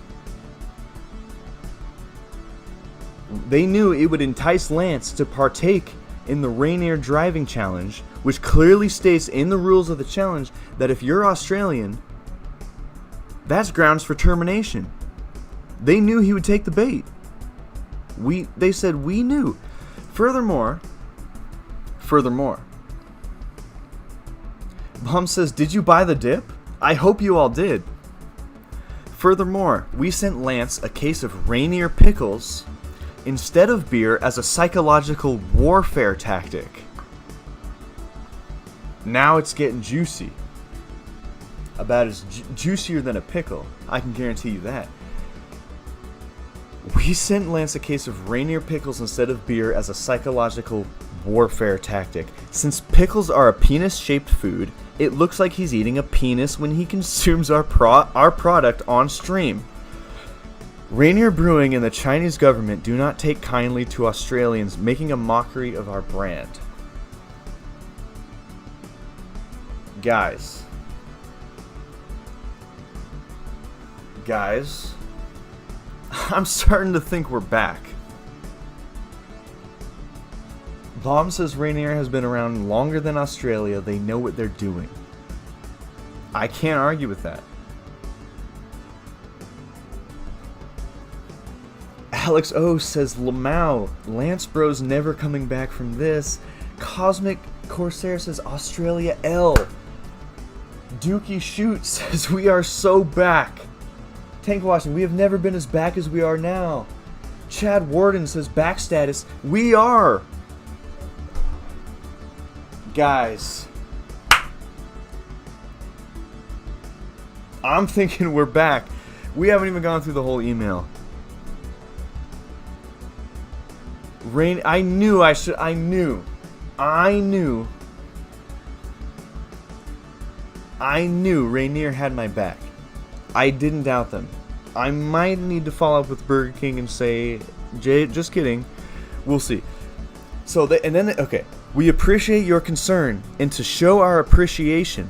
they knew it would entice Lance to partake in the Rainier driving challenge, which clearly states in the rules of the challenge that if you're Australian, that's grounds for termination. They knew he would take the bait. They said we knew. Furthermore, Mom says, did you buy the dip? I hope you all did. Furthermore, we sent Lance a case of Rainier pickles instead of beer as a psychological warfare tactic. Now it's getting juicy. About as juicier than a pickle. I can guarantee you that. We sent Lance a case of Rainier pickles instead of beer as a psychological warfare tactic. Since pickles are a penis-shaped food, it looks like he's eating a penis when he consumes our product on stream. Rainier Brewing and the Chinese government do not take kindly to Australians making a mockery of our brand. Guys, I'm starting to think we're back. Bomb says Rainier has been around longer than Australia. They know what they're doing. I can't argue with that. Alex O says Lamau, Lance Bros never coming back from this. Cosmic Corsair says Australia L. Dookie Shoot says we are so back. Tank Watching, we have never been as back as we are now. Chad Warden says back status. We are. Guys, I'm thinking we're back. We haven't even gone through the whole email. I knew Rainier had my back. I didn't doubt them. I might need to follow up with Burger King and say, Jay, just kidding. We'll see. So, okay. We appreciate your concern, and to show our appreciation,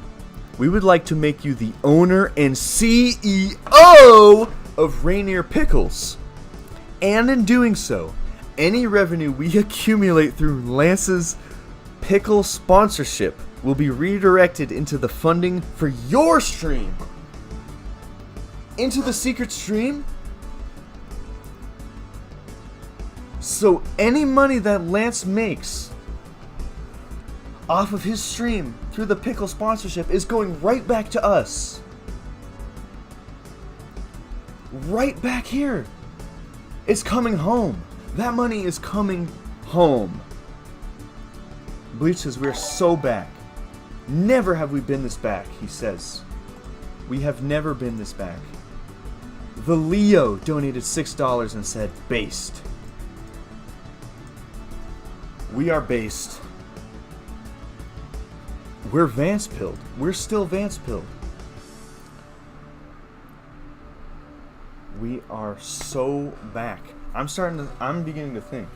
we would like to make you the owner and CEO of Rainier Pickles. And in doing so, any revenue we accumulate through Lance's pickle sponsorship will be redirected into the funding for your stream. Into the secret stream? So any money that Lance makes off of his stream through the pickle sponsorship is going right back to us. right back here. It's coming home. That money is coming home. Bleech says, we're so back. Never have we been this back, he says. We have never been this back. The Leo donated $6 and said, based. We are based. We're Vance pilled. We're still Vance pilled. We are so back. I'm beginning to think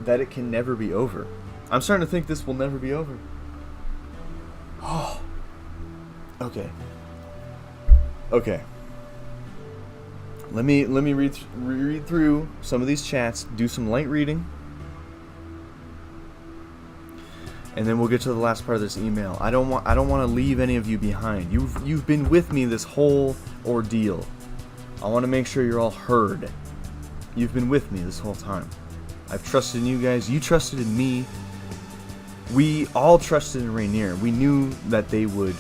that it can never be over. I'm starting to think this will never be over. Oh. Okay. Okay. Let me read through some of these chats, do some light reading, and then we'll get to the last part of this email. I don't want to leave any of you behind. You've been with me this whole ordeal. I want to make sure you're all heard. You've been with me this whole time. I've trusted in you guys. You trusted in me. We all trusted in Rainier. We knew that they would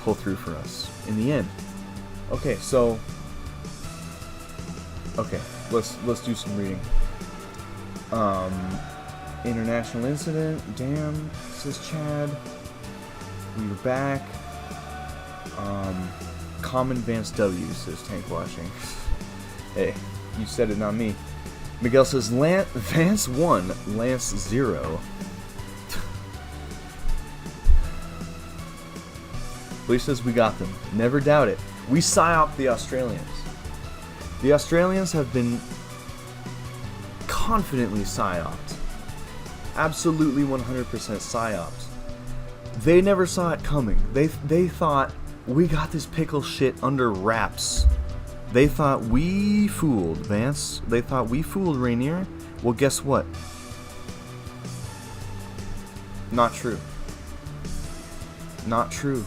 pull through for us in the end. Okay, so let's do some reading. International incident. Damn, says Chad. We were back. Common Vance W, says Tank Washing. Hey, you said it, not me. Miguel says Vance 1, Lance 0. Bleech says we got them. Never doubt it. We psyop the Australians. The Australians have been confidently psyoped. Absolutely 100% psyoped. They never saw it coming. They thought, we got this pickle shit under wraps. They thought we fooled Vance. They thought we fooled Rainier. Well, guess what? Not true. Not true.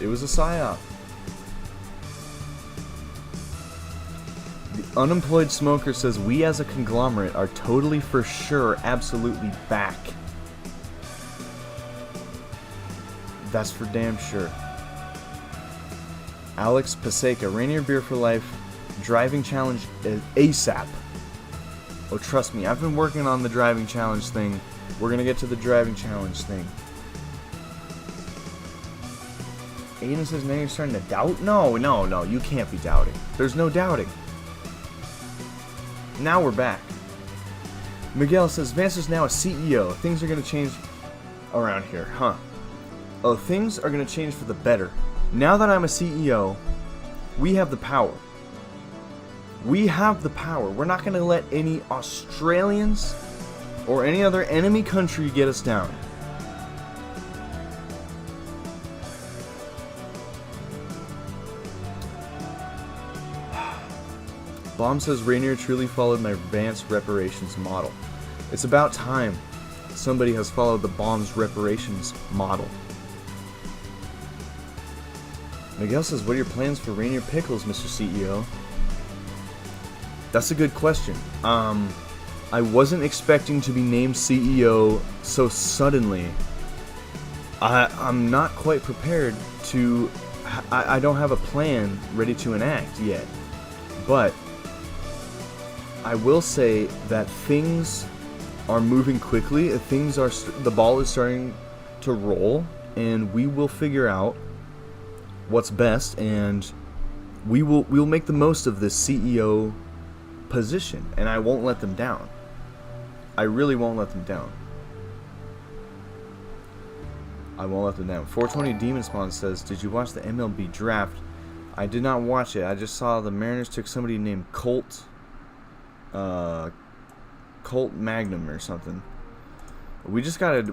It was a psyop. The unemployed smoker says we as a conglomerate are totally for sure absolutely back. That's for damn sure. Alex Paseka, Rainier Beer for Life, driving challenge ASAP. Oh, trust me, I've been working on the driving challenge thing. We're gonna get to the driving challenge thing. Aiden says, now you're starting to doubt? No, you can't be doubting. There's no doubting. Now we're back. Miguel says, Vance is now a CEO. Things are gonna change around here, huh? Oh, things are gonna change for the better. Now that I'm a CEO, we have the power. We have the power. We're not going to let any Australians or any other enemy country get us down. Bomb says Rainier truly followed my Vance reparations model. It's about time somebody has followed the Bomb's reparations model. Miguel says, what are your plans for Rainier Pickles, Mr. CEO? That's a good question. I wasn't expecting to be named CEO so suddenly. I'm not quite prepared to... I don't have a plan ready to enact yet. But I will say that things are moving quickly. The ball is starting to roll, and we will figure out what's best, and we'll make the most of this CEO position, and I won't let them down. I really won't let them down. I won't let them down. 420 Demon Spawn says, did you watch the MLB draft? I did not watch it. I just saw the Mariners took somebody named Colt Magnum or something. We just got a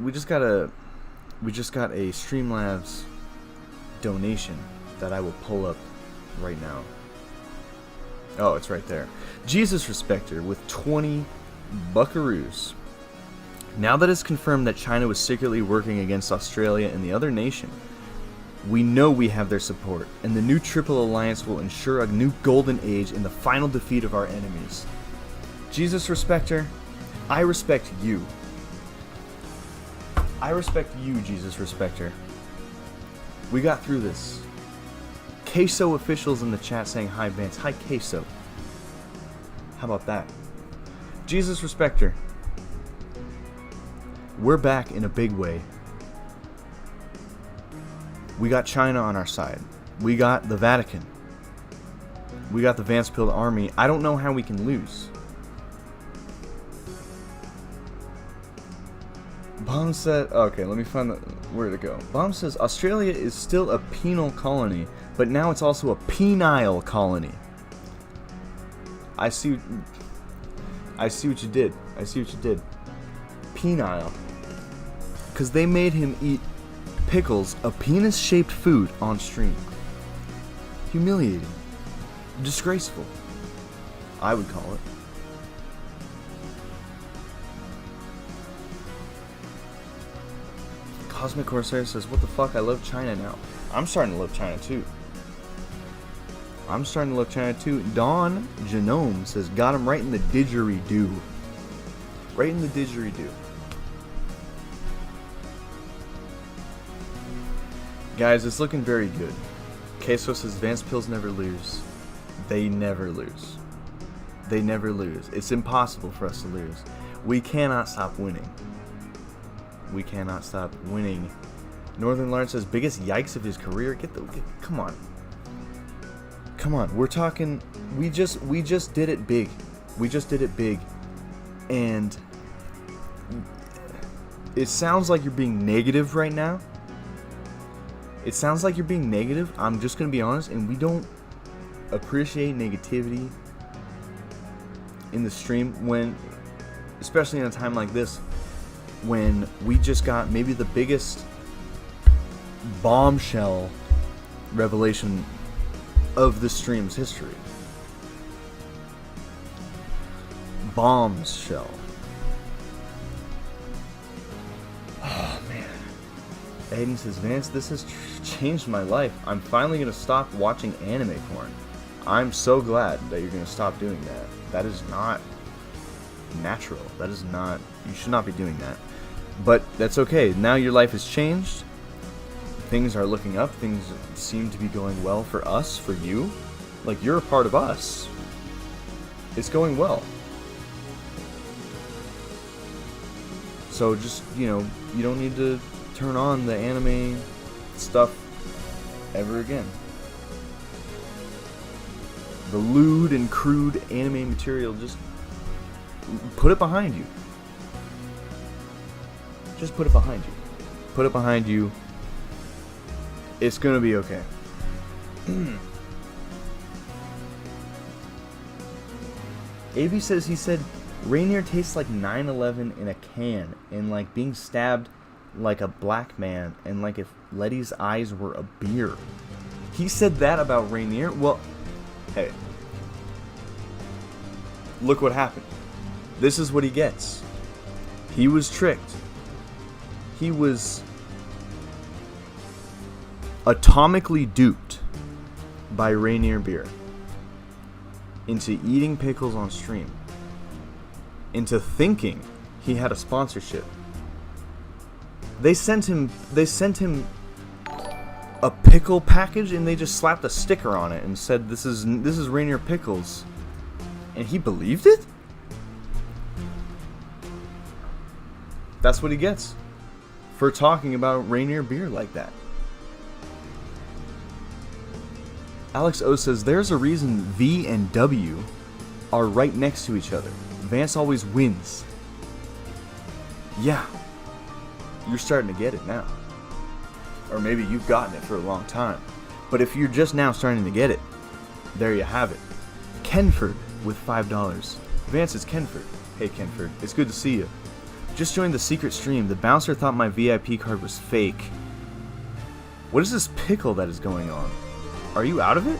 Streamlabs donation that I will pull up right now. Oh, it's right there. Jesus Respecter with 20 buckaroos. Now that it's confirmed that China was secretly working against Australia and the other nation, we know we have their support, and the new Triple Alliance will ensure a new golden age in the final defeat of our enemies. Jesus Respecter, I respect you. I respect you, Jesus Respecter. We got through this. Queso officials in the chat saying hi, Vance. Hi, Queso. How about that? Jesus Respecter. We're back in a big way. We got China on our side. We got the Vatican. We got the Vance Pilled Army. I don't know how we can lose. Bomb said, okay, let me find where to go. Bomb says Australia is still a penal colony, but now it's also a penile colony. I see what you did. I see what you did. Penile. Because they made him eat pickles, a penis-shaped food, on stream. Humiliating. Disgraceful. I would call it. Cosmic Corsair says, what the fuck, I love China now. I'm starting to love China too. Dawn Genome says, got him right in the didgeridoo. Right in the didgeridoo. Guys, it's looking very good. Queso says, Vance Pills never lose. They never lose. They never lose. It's impossible for us to lose. We cannot stop winning. We cannot stop winning. Northern Lawrence says, biggest yikes of his career. Come on. Come on. We're talking. We just did it big. We just did it big. And it sounds like you're being negative right now. It sounds like you're being negative. I'm just gonna be honest, and we don't appreciate negativity in the stream when, especially in a time like this, when we just got maybe the biggest bombshell revelation of the stream's history. Bombshell. Oh man. Aiden says, Vance, this has changed my life. I'm finally going to stop watching anime porn. I'm so glad that you're going to stop doing that. That is not natural. That is not, you should not be doing that. But that's okay. Now your life has changed. Things are looking up. Things seem to be going well for us, for you. Like, you're a part of us. It's going well. So just, you know, you don't need to turn on the anime stuff ever again. The lewd and crude anime material, just put it behind you. Just put it behind you. Put it behind you. It's gonna be okay. AB says he said Rainier tastes like 9/11 in a can, and like being stabbed like a black man, and like if Letty's eyes were a beer. He said that about Rainier? Well, hey. Look what happened. This is what he gets. He was tricked. He was atomically duped by Rainier Beer into eating pickles on stream, into thinking he had a sponsorship. They sent him a pickle package, and they just slapped a sticker on it and said this is Rainier Pickles, and he believed it. That's what he gets for talking about Rainier Beer like that. Alex O says, there's a reason V and W are right next to each other. Vance always wins. Yeah. You're starting to get it now. Or maybe you've gotten it for a long time. But if you're just now starting to get it, there you have it. Kenford with $5. Vance, it's Kenford. Hey Kenford, it's good to see you. Just joined the secret stream. The bouncer thought my VIP card was fake. What is this pickle that is going on? Are you out of it?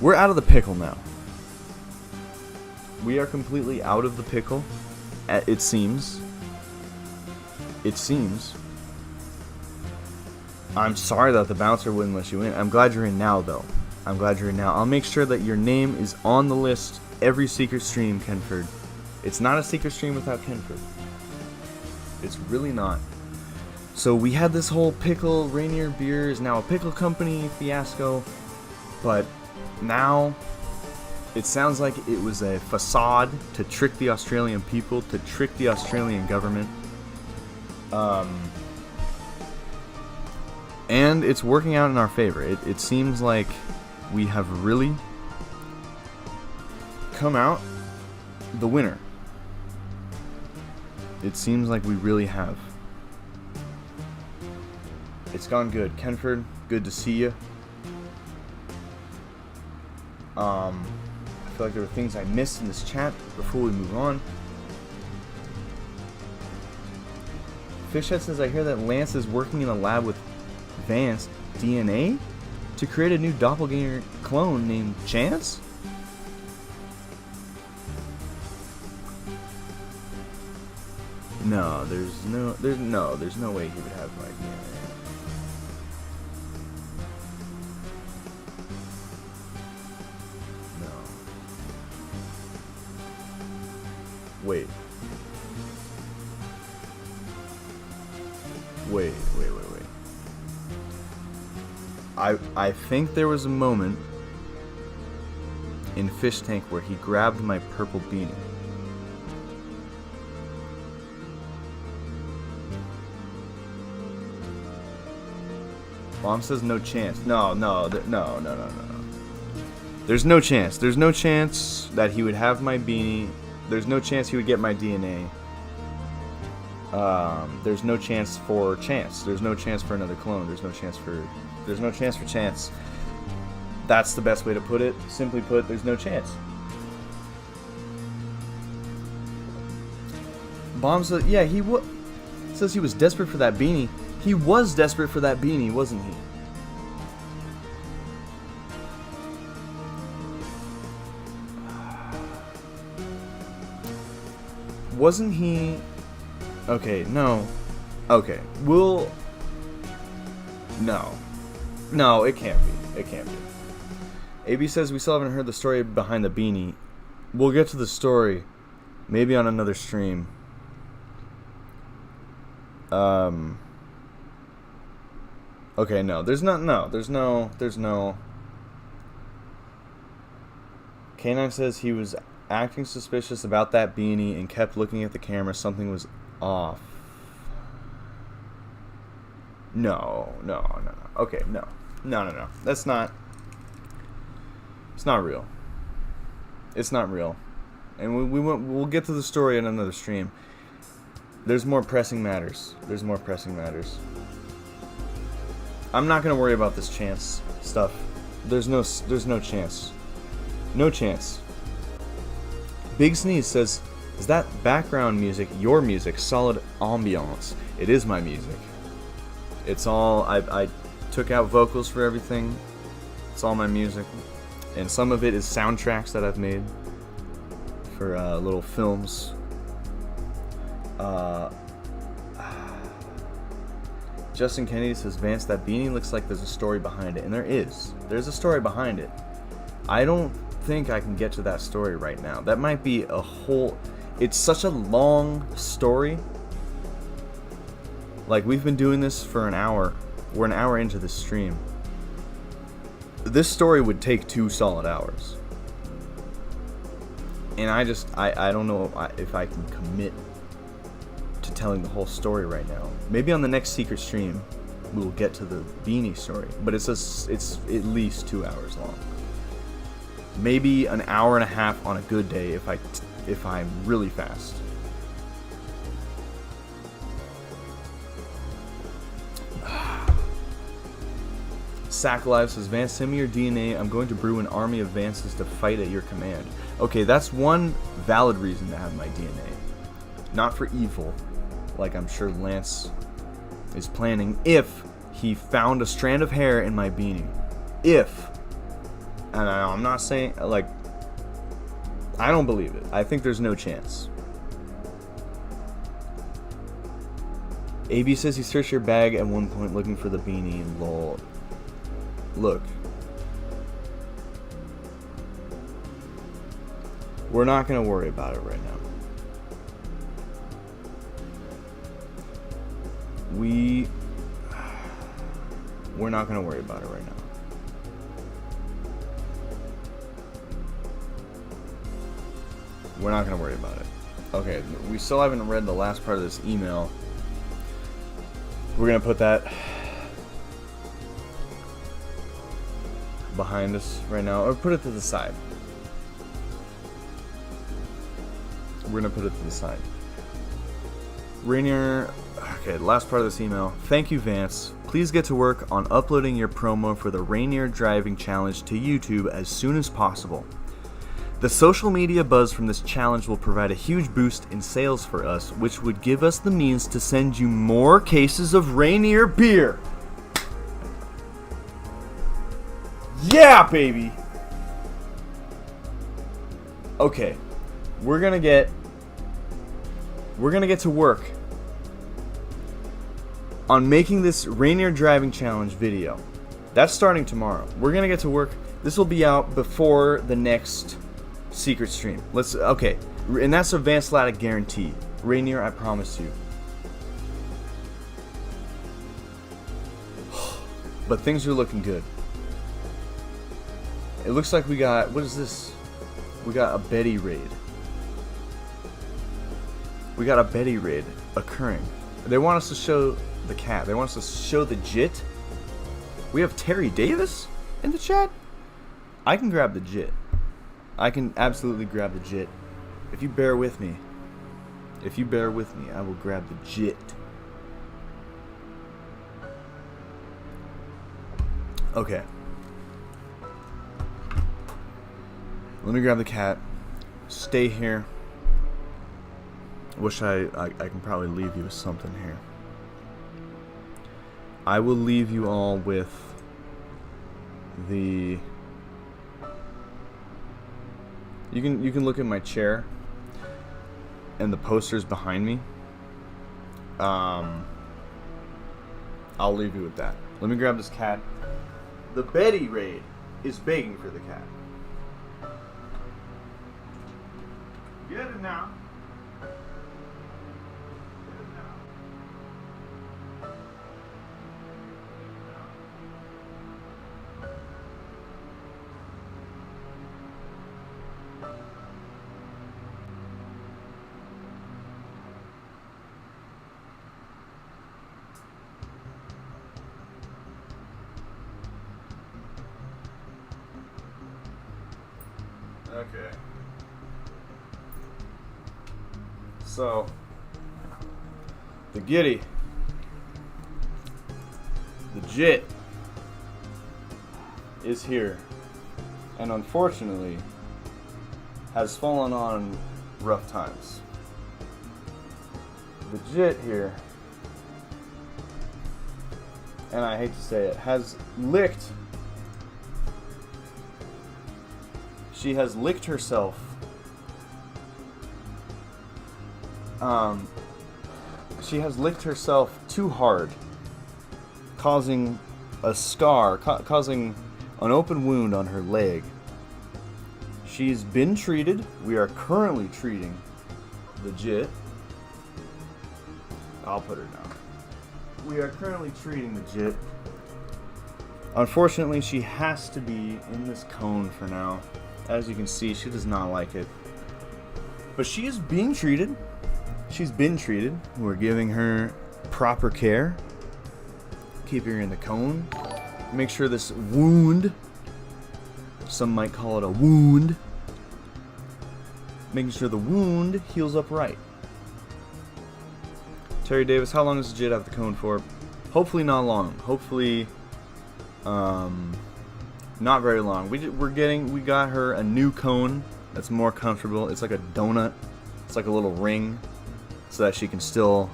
We're out of the pickle now. We are completely out of the pickle. It seems. It seems. I'm sorry that the bouncer wouldn't let you in. I'm glad you're in now, though. I'm glad you're in now. I'll make sure that your name is on the list every secret stream, Kenford. It's not a secret stream without Kenford. It's really not. So we had this whole pickle, Rainier Beer is now a pickle company fiasco, but now it sounds like it was a facade to trick the Australian people, to trick the Australian government. And it's working out in our favor. It seems like we have really come out the winner. It seems like we really have. It's gone good. Kenford, good to see you. I feel like there were things I missed in this chat before we move on. Fishhead says, I hear that Lance is working in a lab with Vance DNA to create a new doppelganger clone named Chance? No, there's no way he would have my DNA. No. Wait. I think there was a moment in Fish Tank where he grabbed my purple beanie. Mom says no chance. No. There's no chance. There's no chance that he would have my beanie. There's no chance he would get my DNA. There's no chance for Chance. There's no chance for another clone. There's no chance for Chance. That's the best way to put it. Simply put, there's no chance. Bomb says, yeah, says he was desperate for that beanie. He was desperate for that beanie, wasn't he? Wasn't he? Okay, no. Okay, No, it can't be. It can't be. AB says we still haven't heard the story behind the beanie. We'll get to the story, maybe on another stream. Okay, no. There's no. K9 says he was acting suspicious about that beanie and kept looking at the camera. Something was off. No. Okay, no. That's not. It's not real. It's not real. And we'll get to the story in another stream. There's more pressing matters. I'm not gonna worry about this Chance stuff. There's no chance. No chance. Big Sneeze says, is that background music your music? Solid ambiance. It is my music. It's all, I took out vocals for everything. It's all my music. And some of it is soundtracks that I've made for little films. Justin Kennedy says, Vance, that beanie looks like there's a story behind it. And there is. There's a story behind it. I don't think I can get to that story right now. That might be a whole... It's such a long story. Like, we've been doing this for an hour. We're an hour into this stream. This story would take 2 solid hours. And I don't know if I can commit to telling the whole story right now. Maybe on the next secret stream, we'll get to the beanie story. But it's at least 2 hours long. Maybe an hour and a half on a good day if I'm really fast. Sack Live says, Vance, send me your DNA. I'm going to brew an army of Vances to fight at your command. Okay, that's one valid reason to have my DNA. Not for evil, like I'm sure Lance is planning, if he found a strand of hair in my beanie. If. And I'm not saying, like, I don't believe it. I think there's no chance. AB says he searched your bag at one point looking for the beanie and lol. Look. We're not going to worry about it right now. we're not gonna worry about it right now. We're not gonna worry about it. Okay, we still haven't read the last part of this email. We're gonna put that behind us right now, or put it to the side. We're gonna put it to the side. Rainier, okay, last part of this email. Thank you, Vance. Please get to work on uploading your promo for the Rainier Driving Challenge to YouTube as soon as possible. The social media buzz from this challenge will provide a huge boost in sales for us, which would give us the means to send you more cases of Rainier beer. Yeah, baby! Okay, we're gonna get to work on making this Rainier Driving Challenge video. That's starting tomorrow. We're gonna get to work. This will be out before the next secret stream. Okay, and that's a Vance Latta guarantee. Rainier, I promise you. But things are looking good. It looks like we got, what is this? We got a Betty raid. We got a Betty raid occurring. They want us to show the cat. They want us to show the JIT. We have Terry Davis in the chat. I can grab the JIT. I can absolutely grab the JIT. If you bear with me, I will grab the JIT. Okay. Let me grab the cat. Stay here. Wish I can probably leave you with something here. I will leave you all with the... You can look at my chair and the posters behind me. I'll leave you with that. Let me grab this cat. The Betty raid is begging for the cat. Get it now. Okay. So, the Giddy, the JIT, is here, and unfortunately has fallen on rough times. The JIT here, and I hate to say it, has licked. She has licked herself. She has licked herself too hard, causing a scar, causing an open wound on her leg. She's been treated. We are currently treating the JIT. I'll put her down. We are currently treating the JIT. Unfortunately, she has to be in this cone for now. As you can see, she does not like it. But she is being treated. She's been treated. We're giving her proper care. Keeping her in the cone. Make sure this wound, some might call it a wound, making sure the wound heals up right. Terry Davis, how long does the JIT have the cone for? Hopefully not long. Hopefully, not very long. We got her a new cone that's more comfortable. It's like a donut. It's like a little ring, so that she can still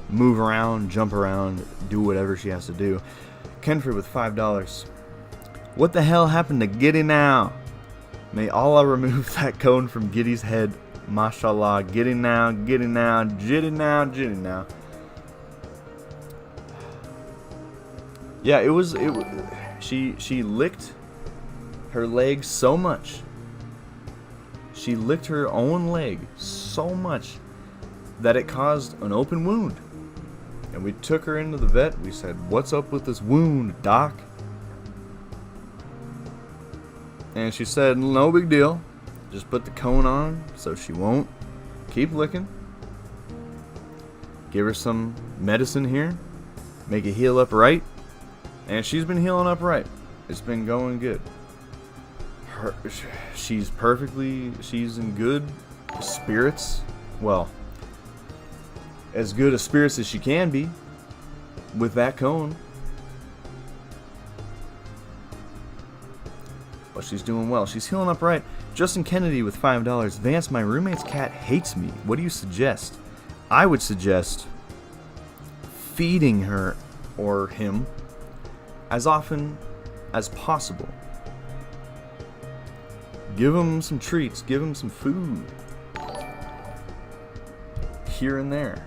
move around, jump around, do whatever she has to do. Kenford with $5. What the hell happened to Giddy now? May Allah remove that cone from Giddy's head. Mashallah. Giddy now, Giddy now, Jitty now, Jitty now. Yeah, it was she licked her leg so much. She licked her own leg so much that it caused an open wound. And we took her into the vet. We said, "What's up with this wound, doc?" And she said, "No big deal. Just put the cone on so she won't keep licking. Give her some medicine here. Make it heal up right." And she's been healing up right. It's been going good. She's in good spirits. Well, as good a spirits as she can be with that cone. But she's doing well. She's healing up right. Justin Kennedy with $5. Vance, my roommate's cat hates me. What do you suggest? I would suggest feeding her or him as often as possible. Give him some treats. Give him some food. Here and there.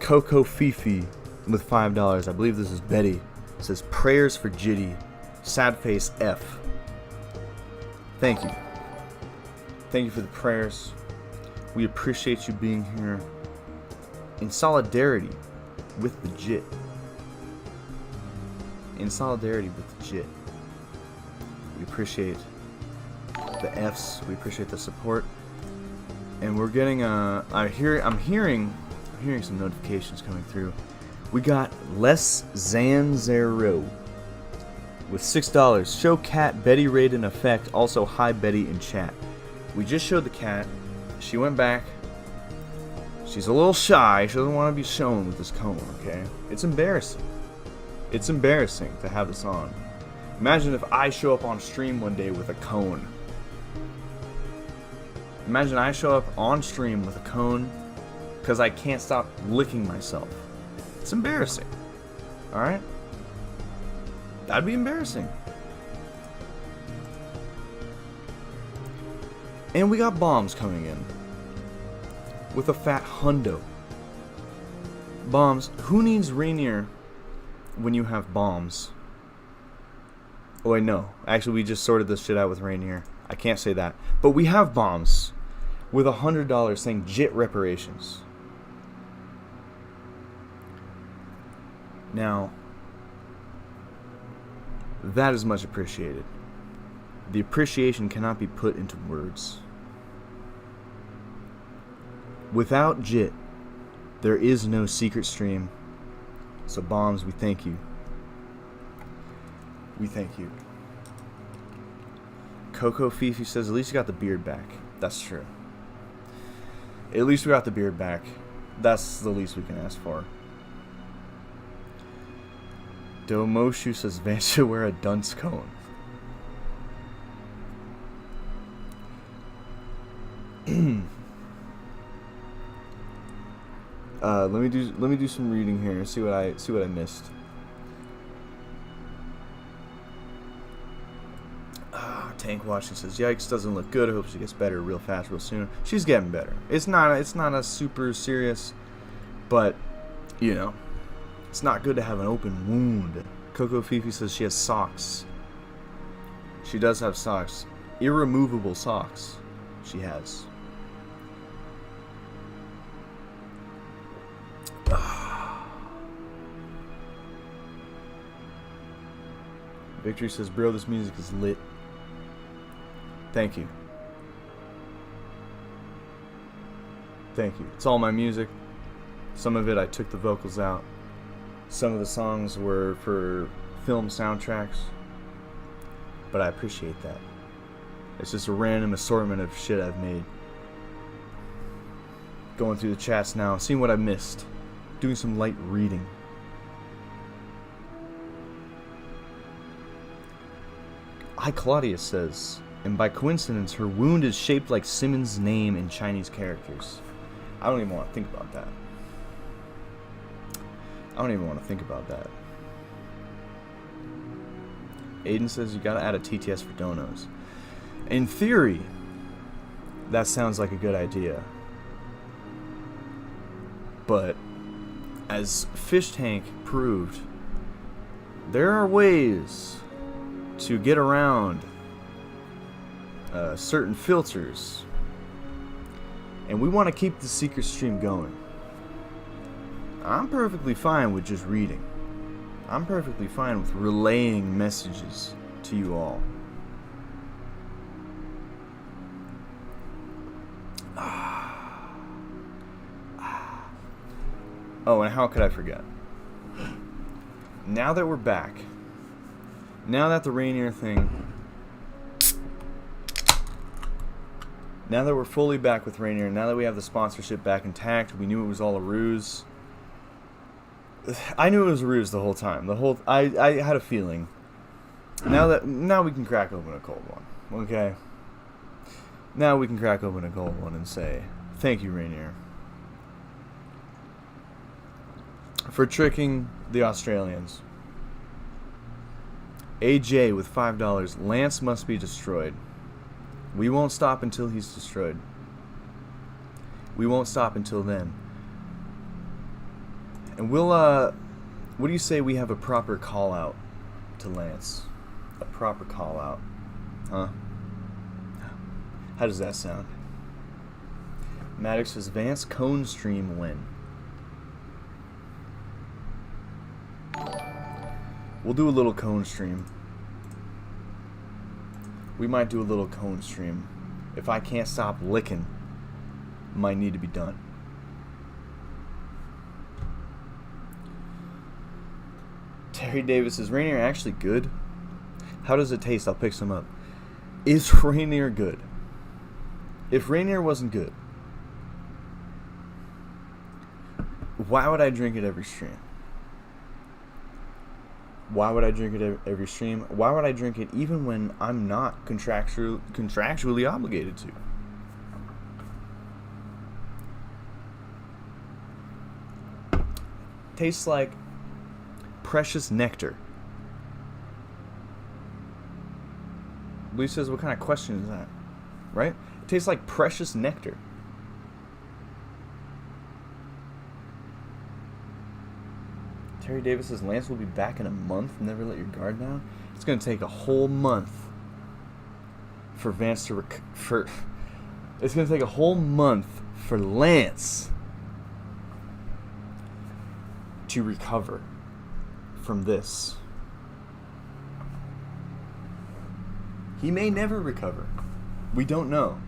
Coco Fifi with $5. I believe this is Betty. It says, "Prayers for Jitty. Sad face F." Thank you. Thank you for the prayers. We appreciate you being here in solidarity with the JIT. In solidarity with the JIT. We appreciate the Fs. We appreciate the support. And we're getting I'm hearing some notifications coming through. We got Les Zanzero with $6. Show cat Betty raid in effect. Also, hi Betty in chat. We just showed the cat. She went back. She's a little shy. She doesn't want to be shown with this cone, okay? It's embarrassing. It's embarrassing to have this on. Imagine if I show up on stream one day with a cone. Imagine I show up on stream with a cone because I can't stop licking myself. It's embarrassing. Alright? That'd be embarrassing. And we got bombs coming in. With a fat hundo. Bombs. Who needs Rainier when you have bombs? Oh wait, no. Actually, we just sorted this shit out with Rainier. I can't say that. But we have bombs. With $100 saying JIT reparations. Now, that is much appreciated. The appreciation cannot be put into words. Without JIT, there is no secret stream. So bombs, we thank you. We thank you. Coco Fifi says, at least you got the beard back. That's true. At least we got the beard back. That's the least we can ask for. Domoshu says, Vance should wear a dunce cone. Let me do some reading here and see what I missed. Tank watching says, yikes, doesn't look good. I hope she gets better real fast, real soon. She's getting better. It's not a super serious, but you know, it's not good to have an open wound. Coco Fifi says she has socks. She does have socks. Irremovable socks. She has. Victory says, bro, this music is lit. Thank you. Thank you. It's all my music. Some of it I took the vocals out. Some of the songs were for film soundtracks. But I appreciate that. It's just a random assortment of shit I've made. Going through the chats now, seeing what I missed. Doing some light reading. Hi, Claudia says, and by coincidence, her wound is shaped like Simmons' name in Chinese characters. I don't even want to think about that. I don't even want to think about that. Aiden says you gotta add a TTS for donos. In theory, that sounds like a good idea. But, as Fish Tank proved, there are ways to get around certain filters, and we want to keep the secret stream going. I'm perfectly fine with just reading. I'm perfectly fine with relaying messages to you all. Oh, and how could I forget? Now that we're back, now that the Rainier thing, now that we're fully back with Rainier, now that we have the sponsorship back intact, we knew it was all a ruse. I knew it was a ruse the whole time. I had a feeling. Now we can crack open a cold one, okay? Now we can crack open a cold one and say, thank you, Rainier, for tricking the Australians. AJ with $5. Lance must be destroyed. We won't stop until he's destroyed. We won't stop until then. And we'll, what do you say we have a proper call out to Lance? A proper call out. Huh? How does that sound? Maddox says, Vance cone stream win. We'll do a little cone stream. We might do a little cone stream. If I can't stop licking, might need to be done. Terry Davis is Rainier actually good? How does it taste? I'll pick some up. Is Rainier good? If Rainier wasn't good, why would I drink it every stream? Why would I drink it every stream? Why would I drink it even when I'm not contractually obligated to? Tastes like precious nectar. Bleech says, what kind of question is that? Right? It tastes like precious nectar. Terry Davis says, Lance will be back in a month. Never let your guard down. It's going to take a whole month for Vance to it's going to take a whole month for Lance to recover from this. He may never recover. We don't know.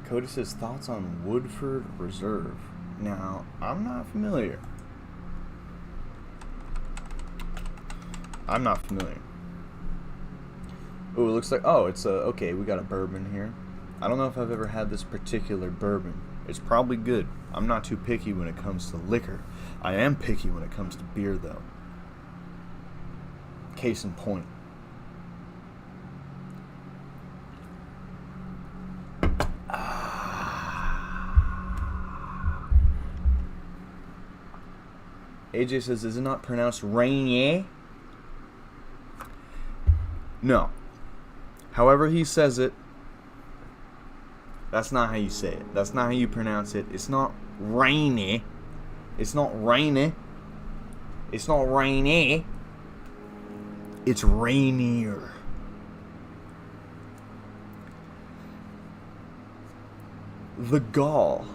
Cody says, thoughts on Woodford Reserve. Now, I'm not familiar. Oh, it looks like, it's okay, we got a bourbon here. I don't know if I've ever had this particular bourbon. It's probably good. I'm not too picky when it comes to liquor. I am picky when it comes to beer, though. Case in point. AJ says, is it not pronounced Rainier? No. However he says it, that's not how you say it. That's not how you pronounce it. It's not Rainier. It's not Rainier. It's not Rainier. It's Rainier. The gall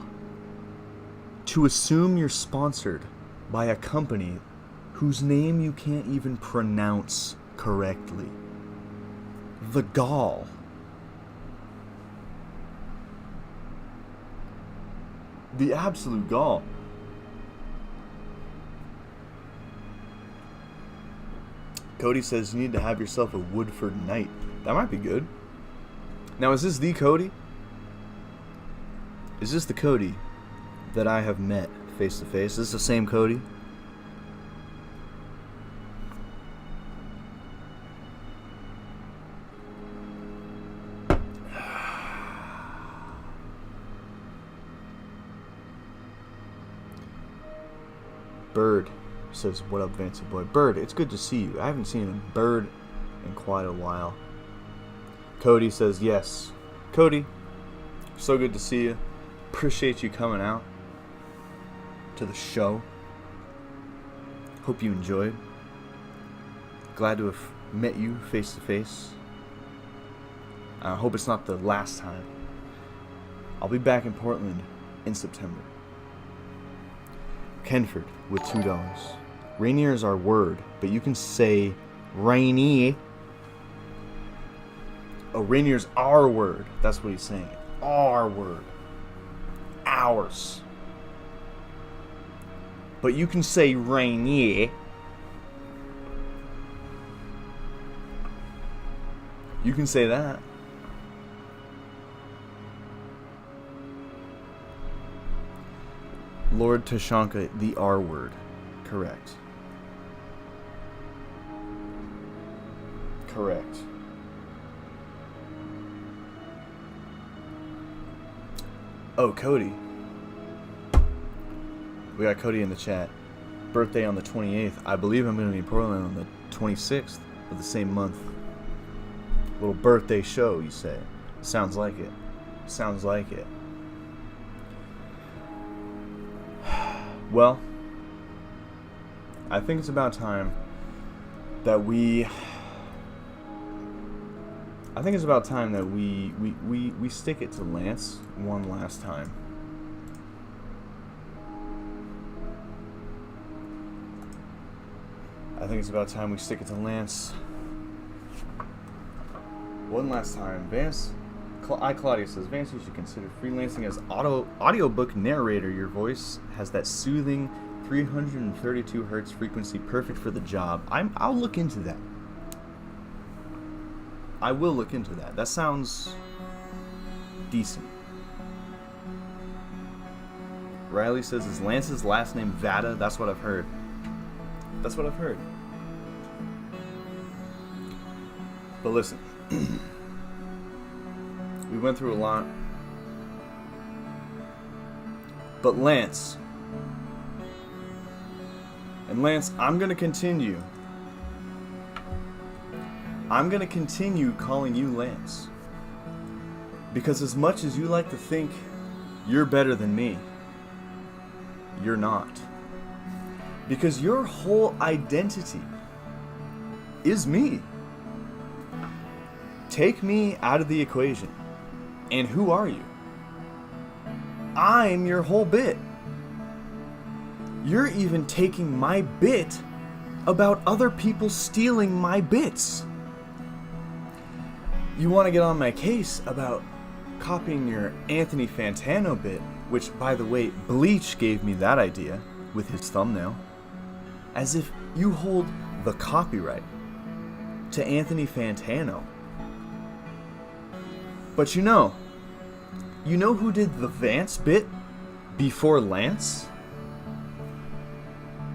to assume you're sponsored by a company whose name you can't even pronounce correctly. The gall. The absolute gall. Cody says you need to have yourself a Woodford night. That might be good. Now, is this the Cody? Is this the Cody that I have met face to face? Is this the same Cody? Bird says, what up, Vance boy? Bird, it's good to see you. I haven't seen a bird in quite a while. Cody says, yes. Cody, so good to see you. Appreciate you coming out to the show. Hope you enjoyed. Glad to have met you face to face. I hope it's not the last time. I'll be back in Portland in September. Kenford with $2. Rainier is our word, but you can say Rainier. Oh, Rainier's our word. That's what he's saying. Our word. Ours. But you can say Rainier. You can say that. Lord Tashanka, the R word. Correct. Correct. Oh, Cody. We got Cody in the chat. Birthday on the 28th. I believe I'm going to be in Portland on the 26th of the same month. Little birthday show, you say. Sounds like it. Sounds like it. Well, I think it's about time that we stick it to Lance one last time. I think it's about time we stick it to Lance one last time. Vance, Claudia says, Vance, you should consider freelancing as audiobook narrator. Your voice has that soothing 332 hertz frequency, perfect for the job. I'll look into that. I will look into that. That sounds decent. Riley says, is Lance's last name Vada? That's what I've heard. That's what I've heard. But listen. We went through a lot. But Lance. And Lance, I'm going to continue. I'm going to continue calling you Lance. Because as much as you like to think you're better than me, you're not. Because your whole identity is me. Take me out of the equation. And who are you? I'm your whole bit. You're even taking my bit about other people stealing my bits. You want to get on my case about copying your Anthony Fantano bit, which, by the way, Bleech gave me that idea with his thumbnail. As if you hold the copyright to Anthony Fantano. But you know who did the Vance bit before Lance?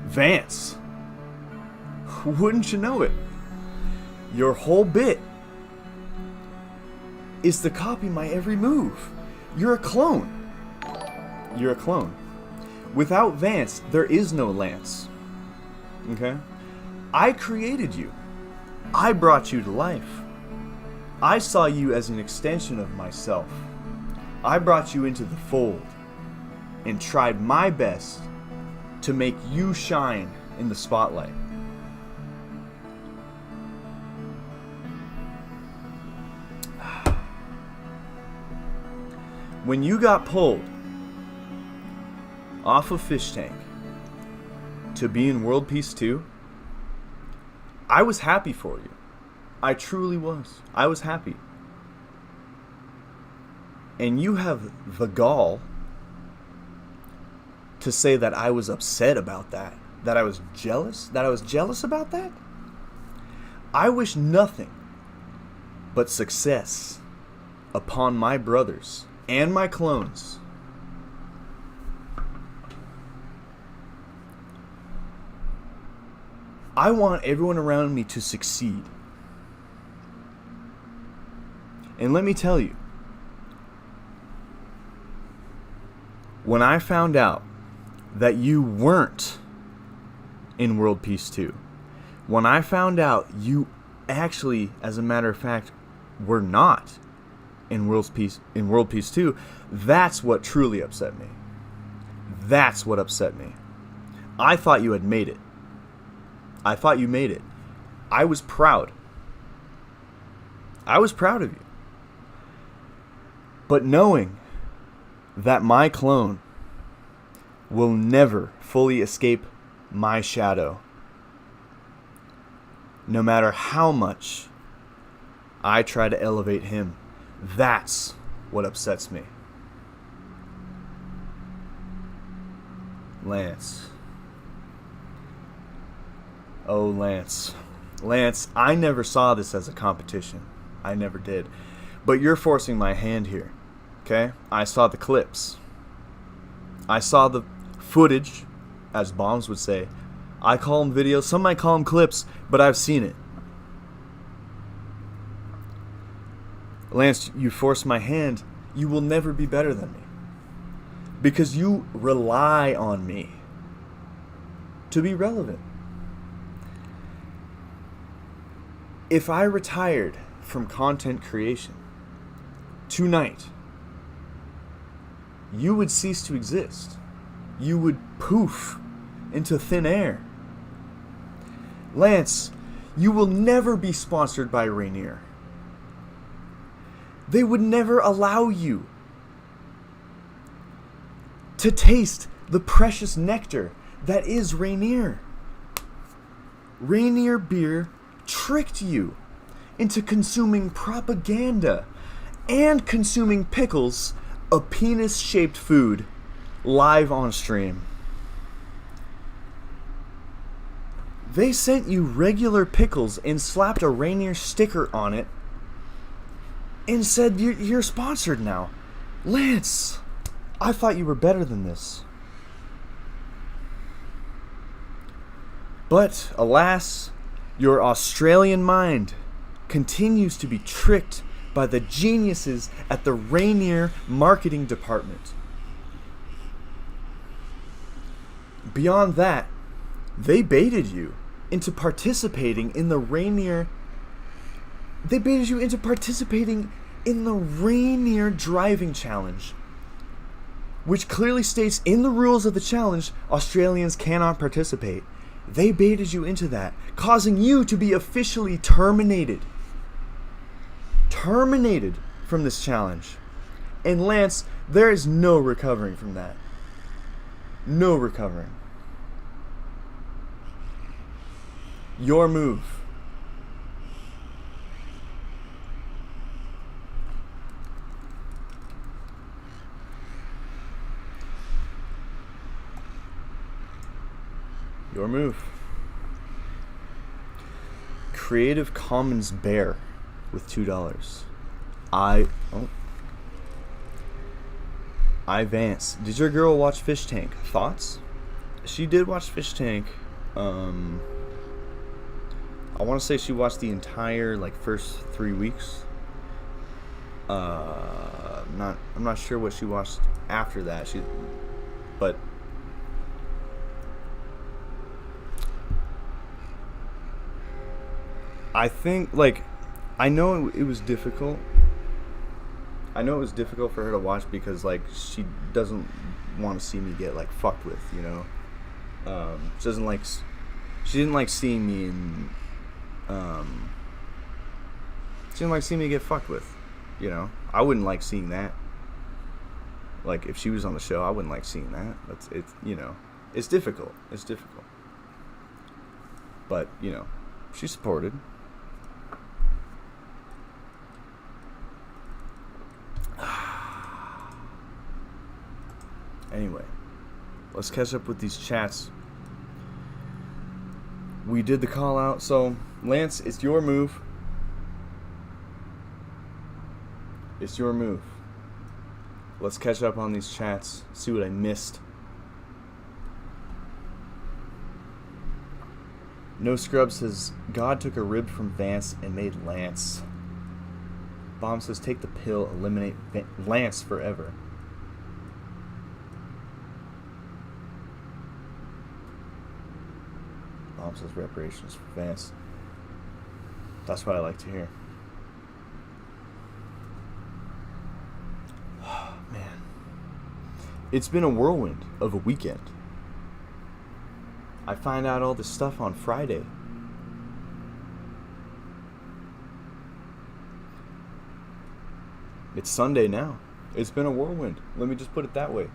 Vance. Wouldn't you know it? Your whole bit is to copy my every move. You're a clone. You're a clone. Without Vance, there is no Lance. Okay? I created you. I brought you to life. I saw you as an extension of myself. I brought you into the fold and tried my best to make you shine in the spotlight. When you got pulled off of Fish Tank to be in World Peace 2, I was happy for you. I truly was. I was happy. And you have the gall to say that I was upset about that, that I was jealous about that? I wish nothing but success upon my brothers and my clones. I want everyone around me to succeed. And let me tell you, when I found out that you weren't in World Peace 2, when I found out you actually, as a matter of fact, were not in World Peace 2, that's what truly upset me. That's what upset me. I thought you had made it. I thought you made it. I was proud. I was proud of you. But knowing that my clone will never fully escape my shadow. No matter how much I try to elevate him, that's what upsets me. Lance. Oh, Lance. Lance, I never saw this as a competition. I never did. But you're forcing my hand here. Okay? I saw the clips. I saw the footage, as Bombs would say. I call them videos. Some might call them clips, but I've seen it. Lance, you force my hand. You will never be better than me. Because you rely on me to be relevant. If I retired from content creation tonight, you would cease to exist. You would poof into thin air. Lance, you will never be sponsored by Rainier. They would never allow you to taste the precious nectar that is Rainier. Rainier beer tricked you into consuming propaganda and consuming pickles, a penis-shaped food, live on stream. They sent you regular pickles and slapped a Rainier sticker on it and said you're sponsored now. Lance, I thought you were better than this. But, alas, your Australian mind continues to be tricked by the geniuses at the Rainier marketing department. Beyond that, they baited you into participating in the Rainier. They baited you into participating in the Rainier driving challenge, which clearly states in the rules of the challenge Australians cannot participate. They baited you into that, causing you to be officially terminated. Terminated from this challenge. And Lance, there is no recovering from that. No recovering. Your move. Your move. Creative Commons Bear with $2. I Vance. Did your girl watch Fish Tank? Thoughts? She did watch Fish Tank. I want to say she watched the entire first 3 weeks. I'm not sure what she watched after that. But I think I know it was difficult. I know it was difficult for her to watch because she doesn't want to see me get fucked with, you know. She didn't like seeing me in she didn't like seeing me get fucked with, you know. I wouldn't like seeing that. If she was on the show, I wouldn't like seeing that. It's you know, it's difficult. It's difficult. But, you know, she supported. Anyway, let's catch up with these chats. We did the call out, so Lance, it's your move. It's your move. Let's catch up on these chats, see what I missed. No Scrub says, God took a rib from Vance and made Lance. Bomb says, take the pill, eliminate Lance forever. Bomb says, reparations for Vance. That's what I like to hear. Man. It's been a whirlwind of a weekend. I find out all this stuff on Friday. It's Sunday now. It's been a whirlwind. Let me just put it that way.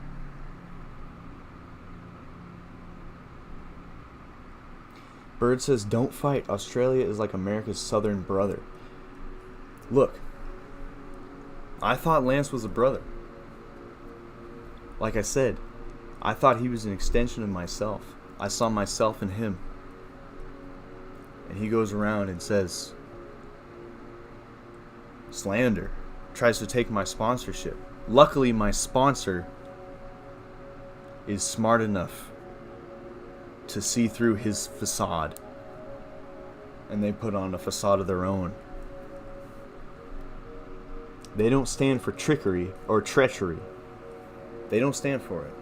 Bird says, don't fight. Australia is like America's southern brother. Look, I thought Lance was a brother. Like I said, I thought he was an extension of myself. I saw myself in him. And he goes around and says, slander, tries to take my sponsorship. Luckily, my sponsor is smart enough to see through his facade. And they put on a facade of their own. They don't stand for trickery or treachery. They don't stand for it.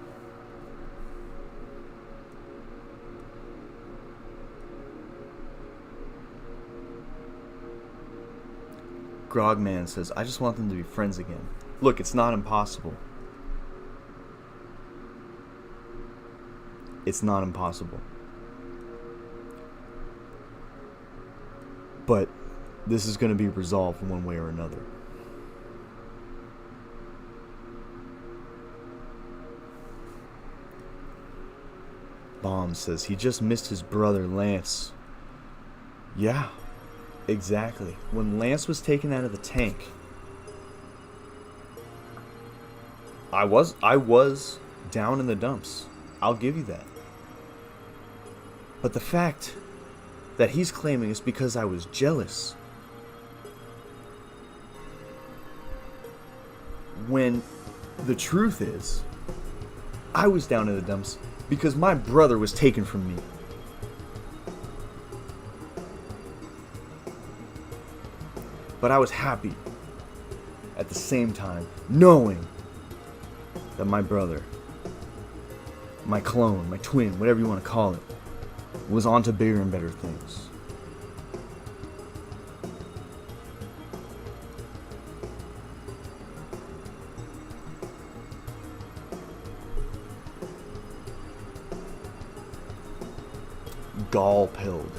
Grogman says, I just want them to be friends again. Look, it's not impossible. It's not impossible. But this is going to be resolved one way or another. Bomb says, he just missed his brother Lance. Yeah, exactly. When Lance was taken out of the tank, I was down in the dumps. I'll give you that. But the fact that he's claiming is because I was jealous. When the truth is, I was down in the dumps because my brother was taken from me. But I was happy at the same time, knowing that my brother, my clone, my twin, whatever you want to call it, was on to bigger and better things. Gall-pilled,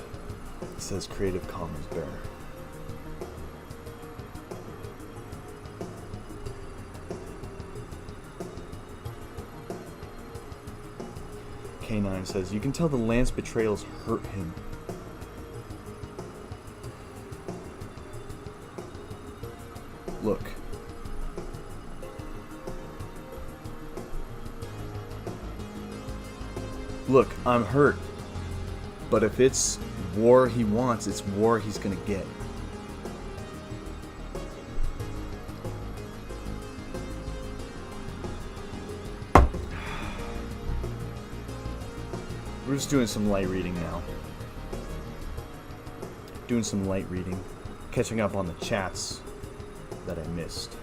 says Creative Commons Bear. K9 says, you can tell the Lance betrayals hurt him. Look. Look, I'm hurt. But if it's war he wants, it's war he's gonna get. We're just doing some light reading now. Doing some light reading. Catching up on the chats that I missed.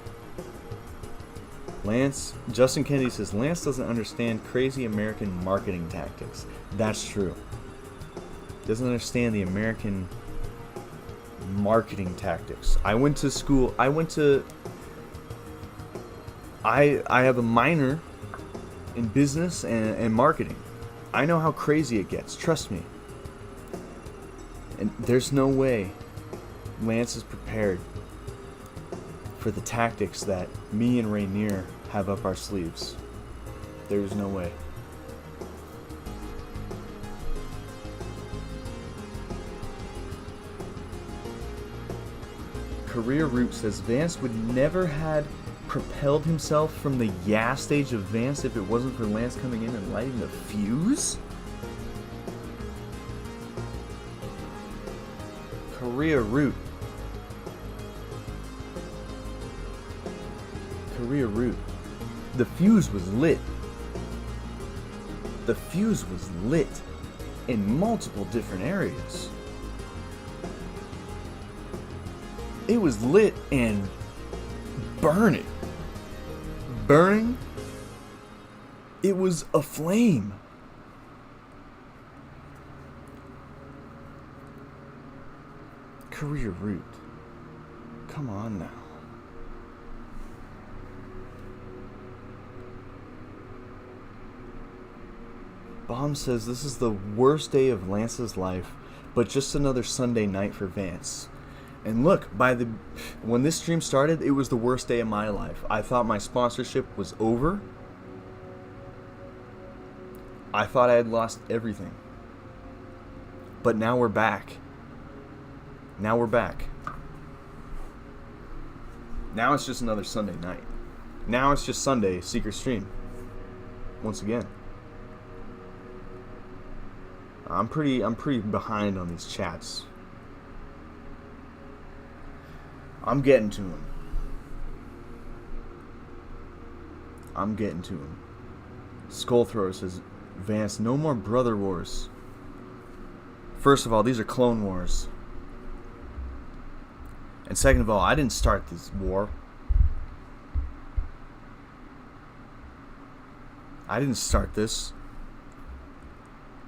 Justin Kennedy says, Lance doesn't understand crazy American marketing tactics. That's true. Doesn't understand the American marketing tactics. I went to school. I have a minor in business and marketing. I know how crazy it gets. Trust me. And there's no way Lance is prepared for the tactics that me and Rainier have up our sleeves. There's no way. Career Root says Vance would never had propelled himself from the yeah stage of Vance if it wasn't for Lance coming in and lighting the fuse? Career Root. Career Root. The fuse was lit. The fuse was lit in multiple different areas. It was lit and burning. Burning? It was a flame. Career Root. Come on now. Bomb says this is the worst day of Lance's life, but just another Sunday night for Vance. And look, when this stream started, it was the worst day of my life. I thought my sponsorship was over. I thought I had lost everything. But now we're back. Now we're back. Now it's just another Sunday night. Now it's just Sunday, secret stream. Once again. I'm pretty behind on these chats. I'm getting to them. Skullthrower says, Vance, no more brother wars. First of all, these are clone wars. And second of all, I didn't start this war. I didn't start this.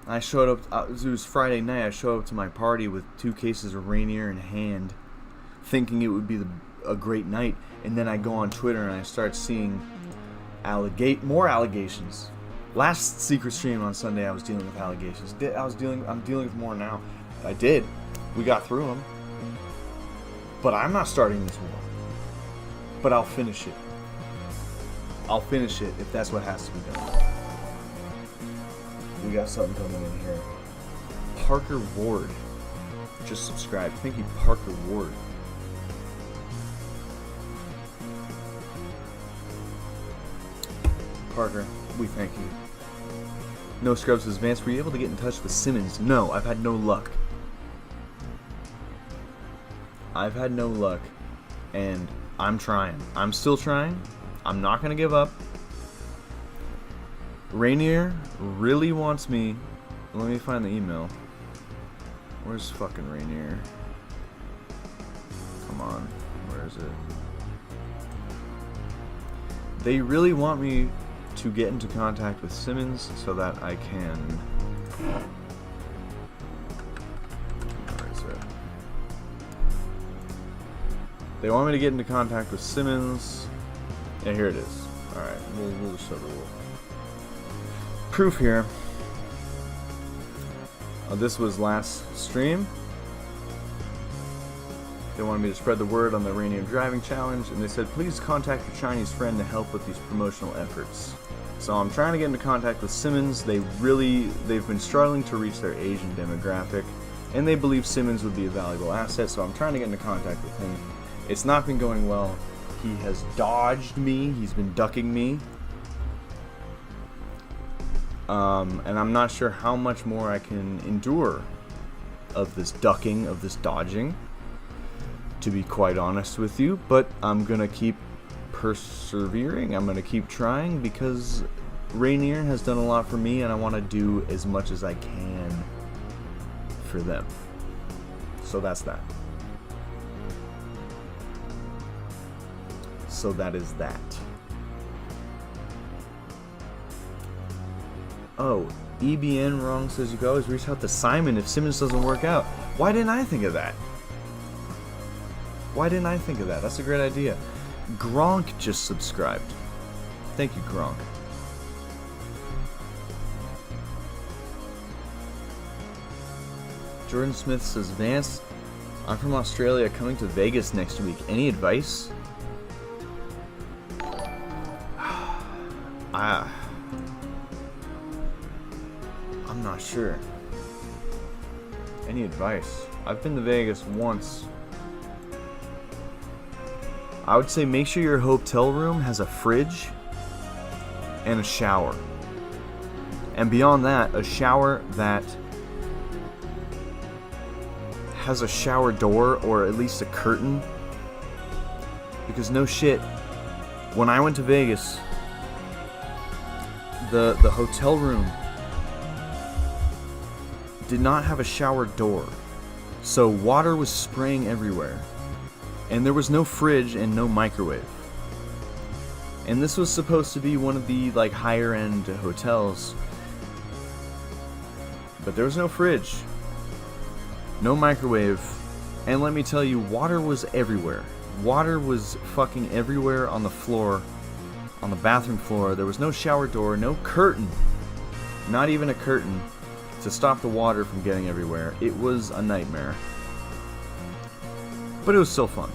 I showed up, it was Friday night, I showed up to my party with 2 cases of Rainier in hand, thinking it would be a great night, and then I go on Twitter and I start seeing more allegations. Last secret stream on Sunday I was dealing with allegations. I'm dealing with more now. I did. We got through them. But I'm not starting this war. But I'll finish it. I'll finish it if that's what has to be done. We got something coming in here. Parker Ward just subscribed. Thank you, Parker Ward. Parker, we thank you. No Scrubs says, Vance, were you able to get in touch with Simmons? No, I've had no luck. And I'm trying. I'm still trying. I'm not going to give up. Rainier really wants me. Let me find the email. Where's fucking Rainier? Come on. Where is it? They really want me to get into contact with Simmons so that I can... Where is it? They want me to get into contact with Simmons. Yeah, here it is. Alright, we'll just show the proof here. This was last stream. They wanted me to spread the word on the Rainier driving challenge, and they said, please contact your Chinese friend to help with these promotional efforts. So I'm trying to get into contact with Simmons. They've been struggling to reach their Asian demographic, and they believe Simmons would be a valuable asset, so I'm trying to get into contact with him. It's not been going well. He has dodged me. He's been ducking me. And I'm not sure how much more I can endure of this ducking, of this dodging, to be quite honest with you. But I'm going to keep persevering. I'm going to keep trying because Rainier has done a lot for me, and I want to do as much as I can for them. So that's that. So that is that. Oh, EBN wrong says you can always reach out to Simon if Simmons doesn't work out. Why didn't I think of that? That's a great idea. Gronk just subscribed. Thank you, Gronk. Jordan Smith says, Vance, I'm from Australia, coming to Vegas next week. Any advice? I'm not sure. Any advice? I've been to Vegas once. I would say make sure your hotel room has a fridge and a shower. And beyond that, a shower that has a shower door or at least a curtain. Because no shit, when I went to Vegas, the hotel room did not have a shower door. So water was spraying everywhere. And there was no fridge and no microwave. And this was supposed to be one of the higher end hotels. But there was no fridge, no microwave, and let me tell you, water was everywhere. Water was fucking everywhere on the floor, on the bathroom floor. There was no shower door, no curtain, not even a curtain to stop the water from getting everywhere. It was a nightmare. But it was still fun.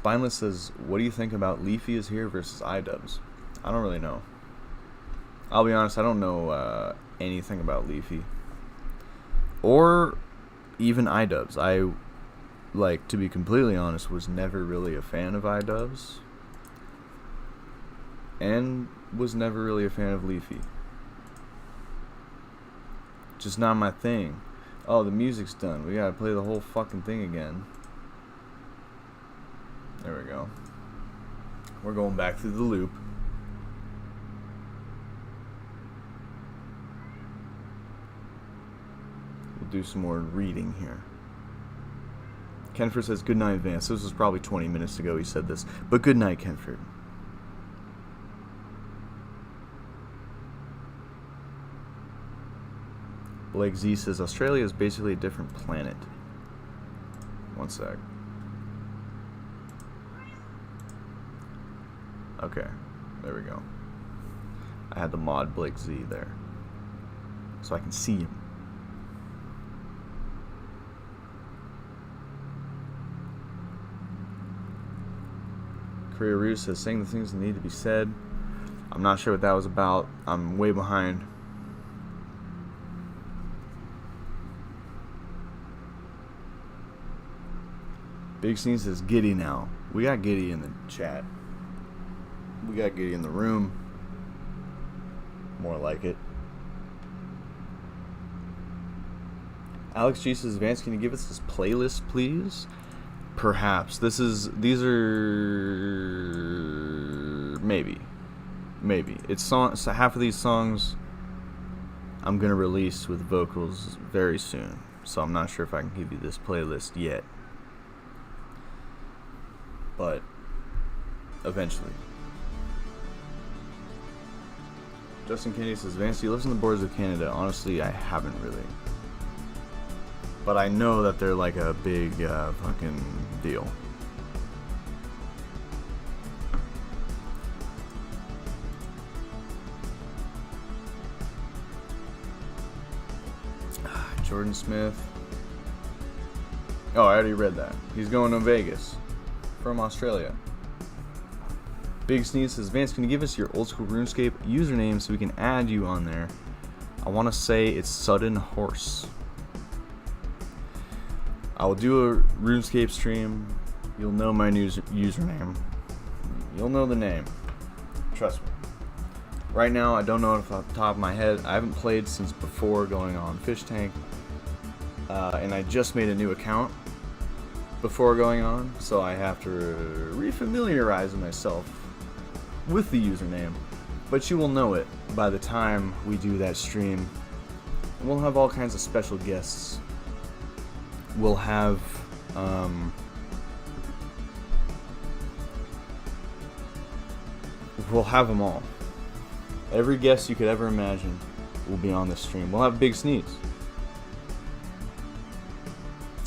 Spineless says, what do you think about Leafy is here versus iDubbbz? I don't really know. I'll be honest, I don't know anything about Leafy. Or even iDubbbz. I, like, to be completely honest, was never really a fan of iDubbbz. And was never really a fan of Leafy. Just not my thing. Oh, the music's done. We gotta play the whole fucking thing again. There we go. We're going back through the loop. We'll do some more reading here. Kenford says, good night, Vance. This was probably 20 minutes ago he said this. But good night, Kenford. Blake Z says, Australia is basically a different planet. One sec. Okay, there we go. I had the mod Blake Z there, so I can see him. Korea Roo says, saying the things that need to be said. I'm not sure what that was about. I'm way behind. Big Sneeze says, Giddy now. We got Giddy in the chat. We got Giddy in the room. More like it. Alex G says, Vance, can you give us this playlist, please? Perhaps. These are... Maybe. It's so half of these songs I'm going to release with vocals very soon. So I'm not sure if I can give you this playlist yet. But eventually. Justin Kennedy says, Vance, do you listen to the Boards of Canada? Honestly, I haven't really. But I know that they're like a big fucking deal. Jordan Smith. Oh, I already read that. He's going to Vegas. From Australia. Big Sneeze says, Vance, can you give us your old school RuneScape username so we can add you on there? I want to say it's Sudden Horse. I will do a RuneScape stream. You'll know my username. You'll know the name. Trust me. Right now, I don't know it off the top of my head. I haven't played since before going on Fish Tank. And I just made a new account before going on, so I have to refamiliarize myself with the username. But you will know it by the time we do that stream. And we'll have all kinds of special guests. We'll have them all. Every guest you could ever imagine will be on the stream. We'll have Big Sneeze.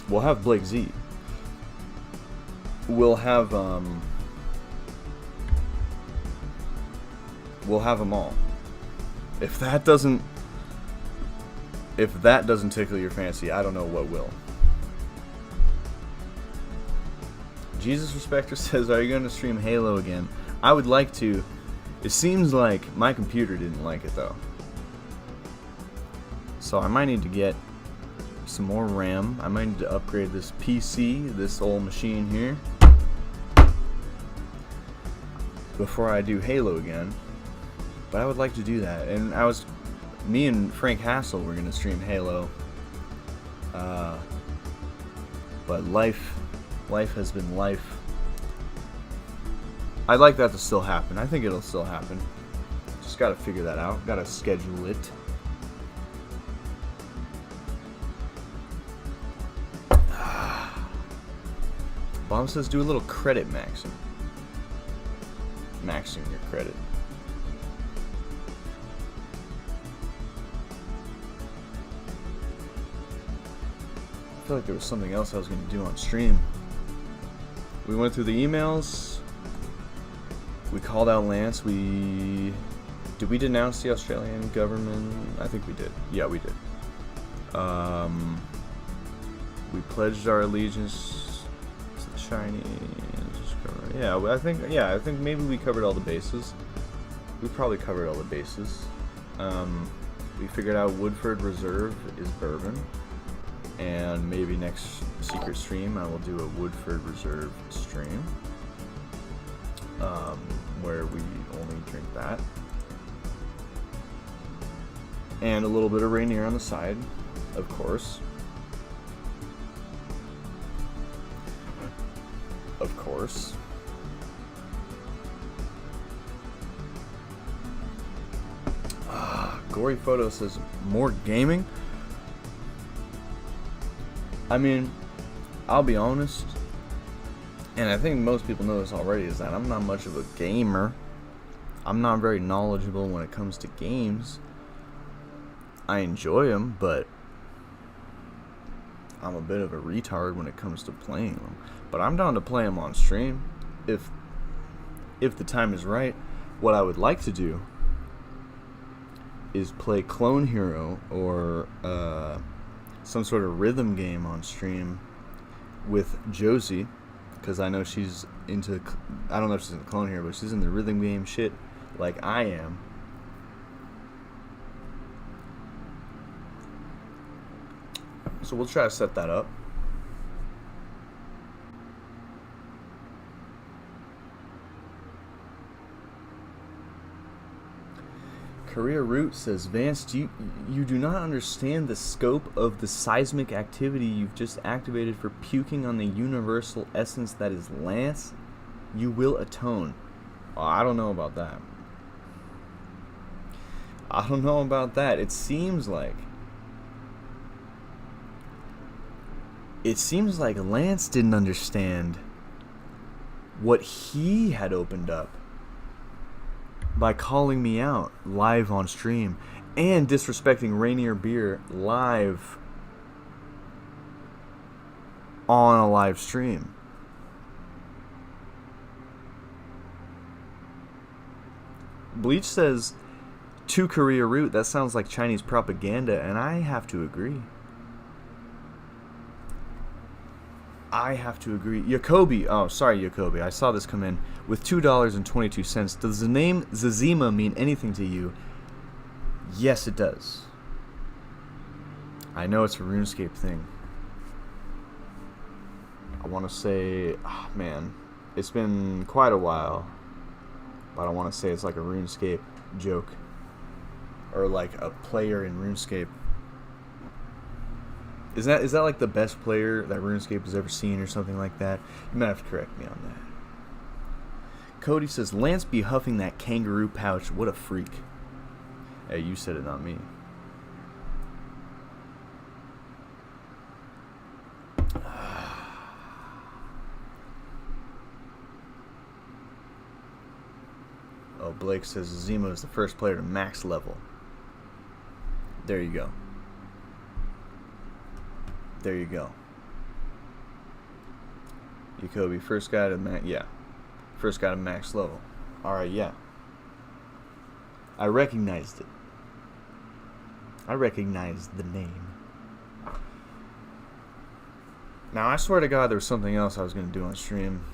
We'll have Blake Z. We'll have them all. If that doesn't tickle your fancy, I don't know what will. Jesus Respecter says, are you going to stream Halo again? I would like to. It seems like my computer didn't like it though. So I might need to get some more RAM. I might need to upgrade this PC, this old machine here, before I do Halo again. But I would like to do that. And me and Frank Hassel were gonna stream Halo. But life has been life. I'd like that to still happen. I think it'll still happen. Just gotta figure that out. Gotta schedule it. Bomb says, do a little credit maxing. Maxing your credit. I feel like there was something else I was going to do on stream. We went through the emails. We called out Lance. Did we denounce the Australian government? I think we did. Yeah, we did. We pledged our allegiance to the Chinese government. Yeah, I think maybe we covered all the bases. We probably covered all the bases. We figured out Woodford Reserve is bourbon, and maybe next secret stream I will do a Woodford Reserve stream, where we only drink that, and a little bit of Rainier on the side, of course. Of course. Gory Photo says more gaming. I mean, I'll be honest, and I think most people know this already, is that I'm not much of a gamer. I'm not very knowledgeable when it comes to games. I enjoy them, but I'm a bit of a retard when it comes to playing them. But I'm down to play them on stream if the time is right. What I would like to do is play Clone Hero or some sort of rhythm game on stream with Josie, because I know she's into, I don't know if she's in Clone Hero, but she's in the rhythm game shit like I am. So we'll try to set that up. Korea Root says, Vance, you do not understand the scope of the seismic activity you've just activated for puking on the universal essence that is Lance. You will atone. Oh, I don't know about that. I don't know about that. It seems like Lance didn't understand what he had opened up by calling me out live on stream and disrespecting Rainier Beer live on a live stream. Bleech says, to Korea Root, that sounds like Chinese propaganda, and I have to agree. Jacoby, oh, sorry, Jacoby. I saw this come in with $2.22. Does the name Zazima mean anything to you? Yes, it does. I know it's a RuneScape thing. I want to say, oh, man, it's been quite a while, but I want to say it's like a RuneScape joke, or like a player in RuneScape. Is that like the best player that RuneScape has ever seen, or something like that? You might have to correct me on that. Cody says, Lance be huffing that kangaroo pouch. What a freak. Hey, you said it, not me. Oh, Blake says Zemo is the first player to max level. There you go. There you go. Jacoby, first guy to max, yeah. First guy to max level. Alright, yeah. I recognized it. I recognized the name. Now, I swear to God there was something else I was going to do on stream.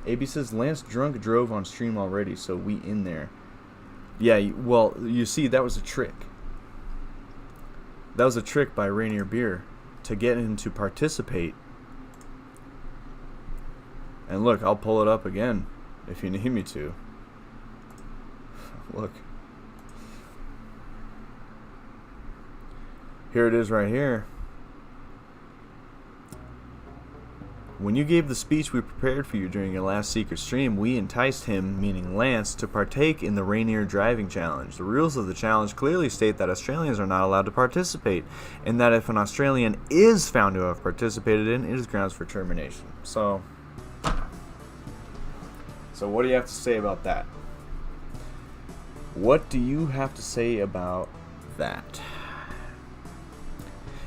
AB says, Lance drunk drove on stream already, so we in there. Yeah, well, you see, that was a trick. That was a trick by Rainier Beer to get him to participate. And look, I'll pull it up again if you need me to. Look. Here it is right here. When you gave the speech we prepared for you during your last secret stream, we enticed him, meaning Lance, to partake in the Rainier Driving Challenge. The rules of the challenge clearly state that Australians are not allowed to participate, and that if an Australian is found to have participated in, it is grounds for termination. So what do you have to say about that? What do you have to say about that?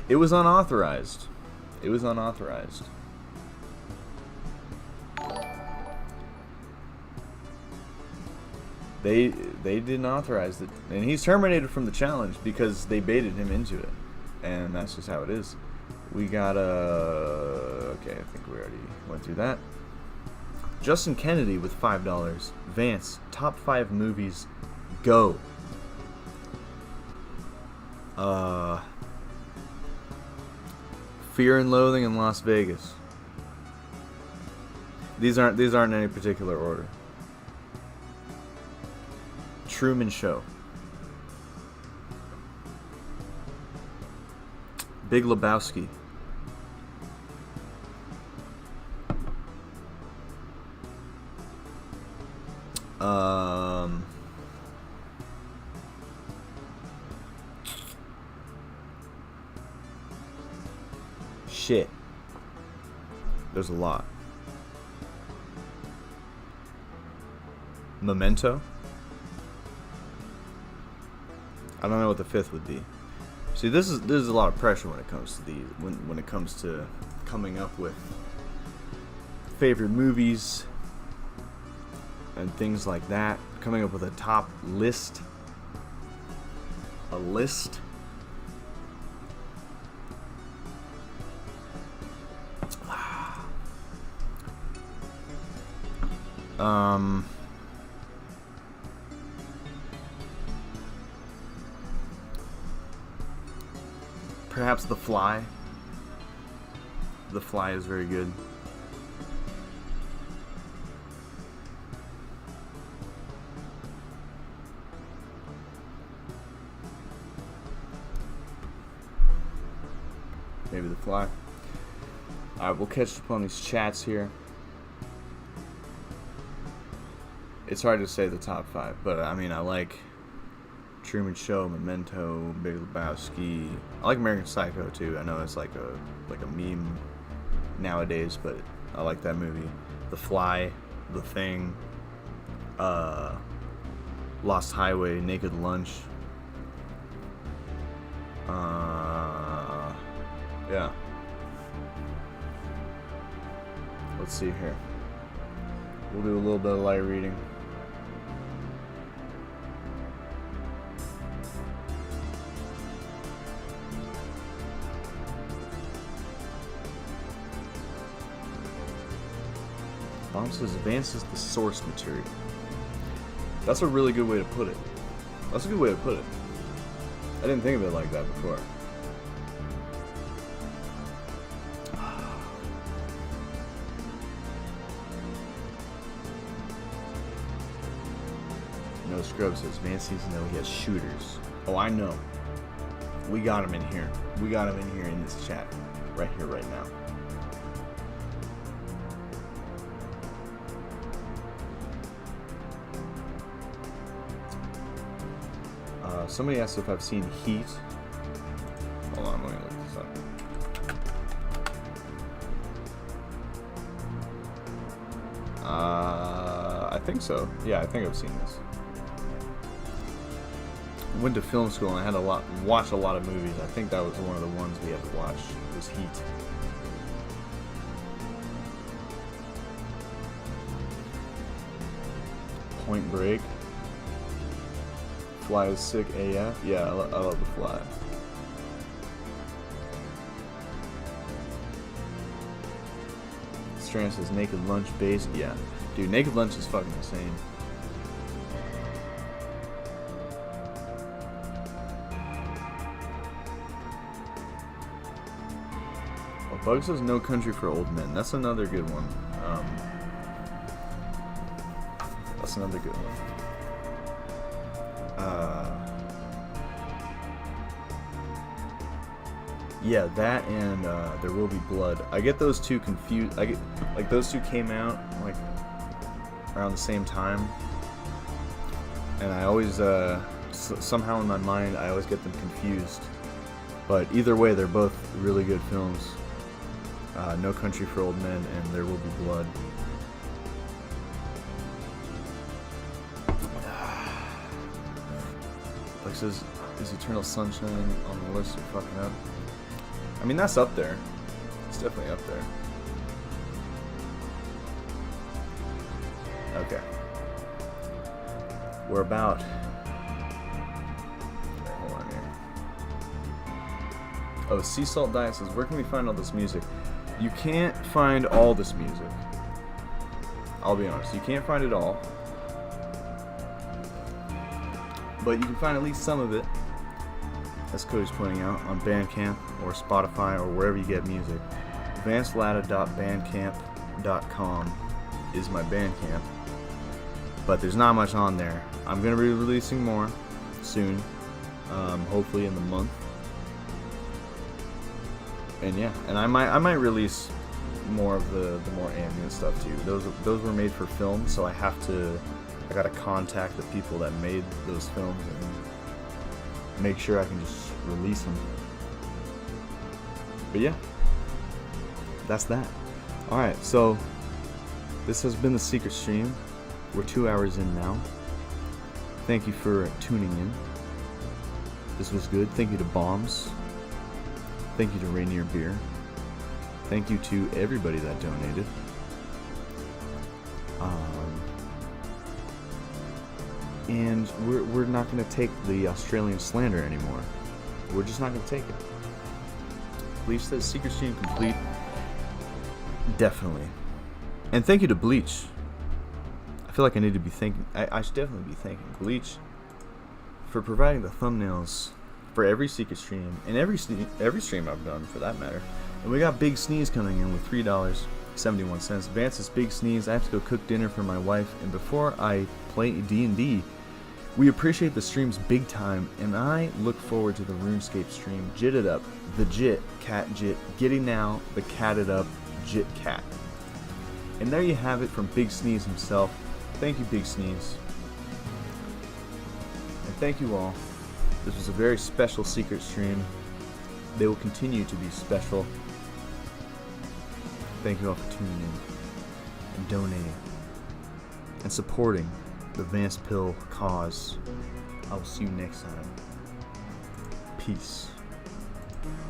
It was unauthorized. It was unauthorized. They didn't authorize it, and he's terminated from the challenge because they baited him into it, and that's just how it is. We got okay, I think we already went through that. Justin Kennedy with $5. Vance, top 5 movies, go. Fear and Loathing in Las Vegas. These aren't in any particular order. Truman Show. Big Lebowski. Shit. There's a lot. Memento. I don't know what the 5th would be. See, this is a lot of pressure when it comes to these. When it comes to coming up with favorite movies and things like that. Coming up with a top list. A list. Perhaps The Fly. The Fly is very good. Maybe The Fly. Alright, we'll catch up on these chats here. It's hard to say the top 5, but I mean, I like Truman Show, Memento, Big Lebowski. I like American Psycho too. I know it's like a meme nowadays, but I like that movie. The Fly, The Thing, Lost Highway, Naked Lunch. Yeah. Let's see here. We'll do a little bit of light reading. Bomb says Vance is the source material. That's a really good way to put it. That's a good way to put it. I didn't think of it like that before. No Scrub says Vance needs to know he has shooters. Oh, I know. We got him in here. We got him in here in this chat. Right here, right now. Somebody asked if I've seen Heat. Hold on, let me look this up. I think so. Yeah, I think I've seen this. Went to film school and I had to watch a lot of movies. I think that was one of the ones we had to watch. Was Heat. Point Break. Fly is sick AF. Yeah, I love The Fly. Strand says Naked Lunch based. Yeah. Dude, Naked Lunch is fucking insane. Well, Bug says No Country for Old Men. That's another good one. That's another good one. Yeah, that and There Will Be Blood. I get those two confused. I get like those two came out like around the same time, and I always somehow in my mind I always get them confused. But either way, they're both really good films. No Country for Old Men and There Will Be Blood. Like says, is Eternal Sunshine on the list? You're fucking up. I mean, that's up there. It's definitely up there. Okay. We're about... Hold on here. Oh, Sea Salt Diet says, where can we find all this music? You can't find all this music. I'll be honest, you can't find it all. But you can find at least some of it, as Cody's pointing out, on Bandcamp or Spotify or wherever you get music. VanceLatta.bandcamp.com is my Bandcamp. But there's not much on there. I'm going to be releasing more soon, hopefully in the month. And yeah, and I might release more of the more ambient stuff too. Those were made for film, so I gotta contact the people that made those films and make sure I can just release them. But yeah, that's that. Alright, so this has been the Secret Stream. We're 2 hours in now. Thank you for tuning in. This was good. Thank you to Bombs. Thank you to Rainier Beer. Thank you to everybody that donated. And we're not going to take the Australian slander anymore. We're just not going to take it. Bleech says Secret Stream complete. Definitely. And thank you to Bleech. I feel like I need to be thanking. I should definitely be thanking Bleech for providing the thumbnails for every Secret Stream and every stream I've done for that matter. And we got Big Sneeze coming in with $3.71. Vance's Big Sneeze. I have to go cook dinner for my wife. And before I play D&D, we appreciate the streams big time, and I look forward to the RuneScape stream. Jit it up, the Jit, Cat Jit, Giddy Now, the Catted Up, Jit Cat. And there you have it from Big Sneeze himself. Thank you, Big Sneeze. And thank you all. This was a very special secret stream. They will continue to be special. Thank you all for tuning in and donating and supporting the Vance Pill cause. I will see you next time. Peace.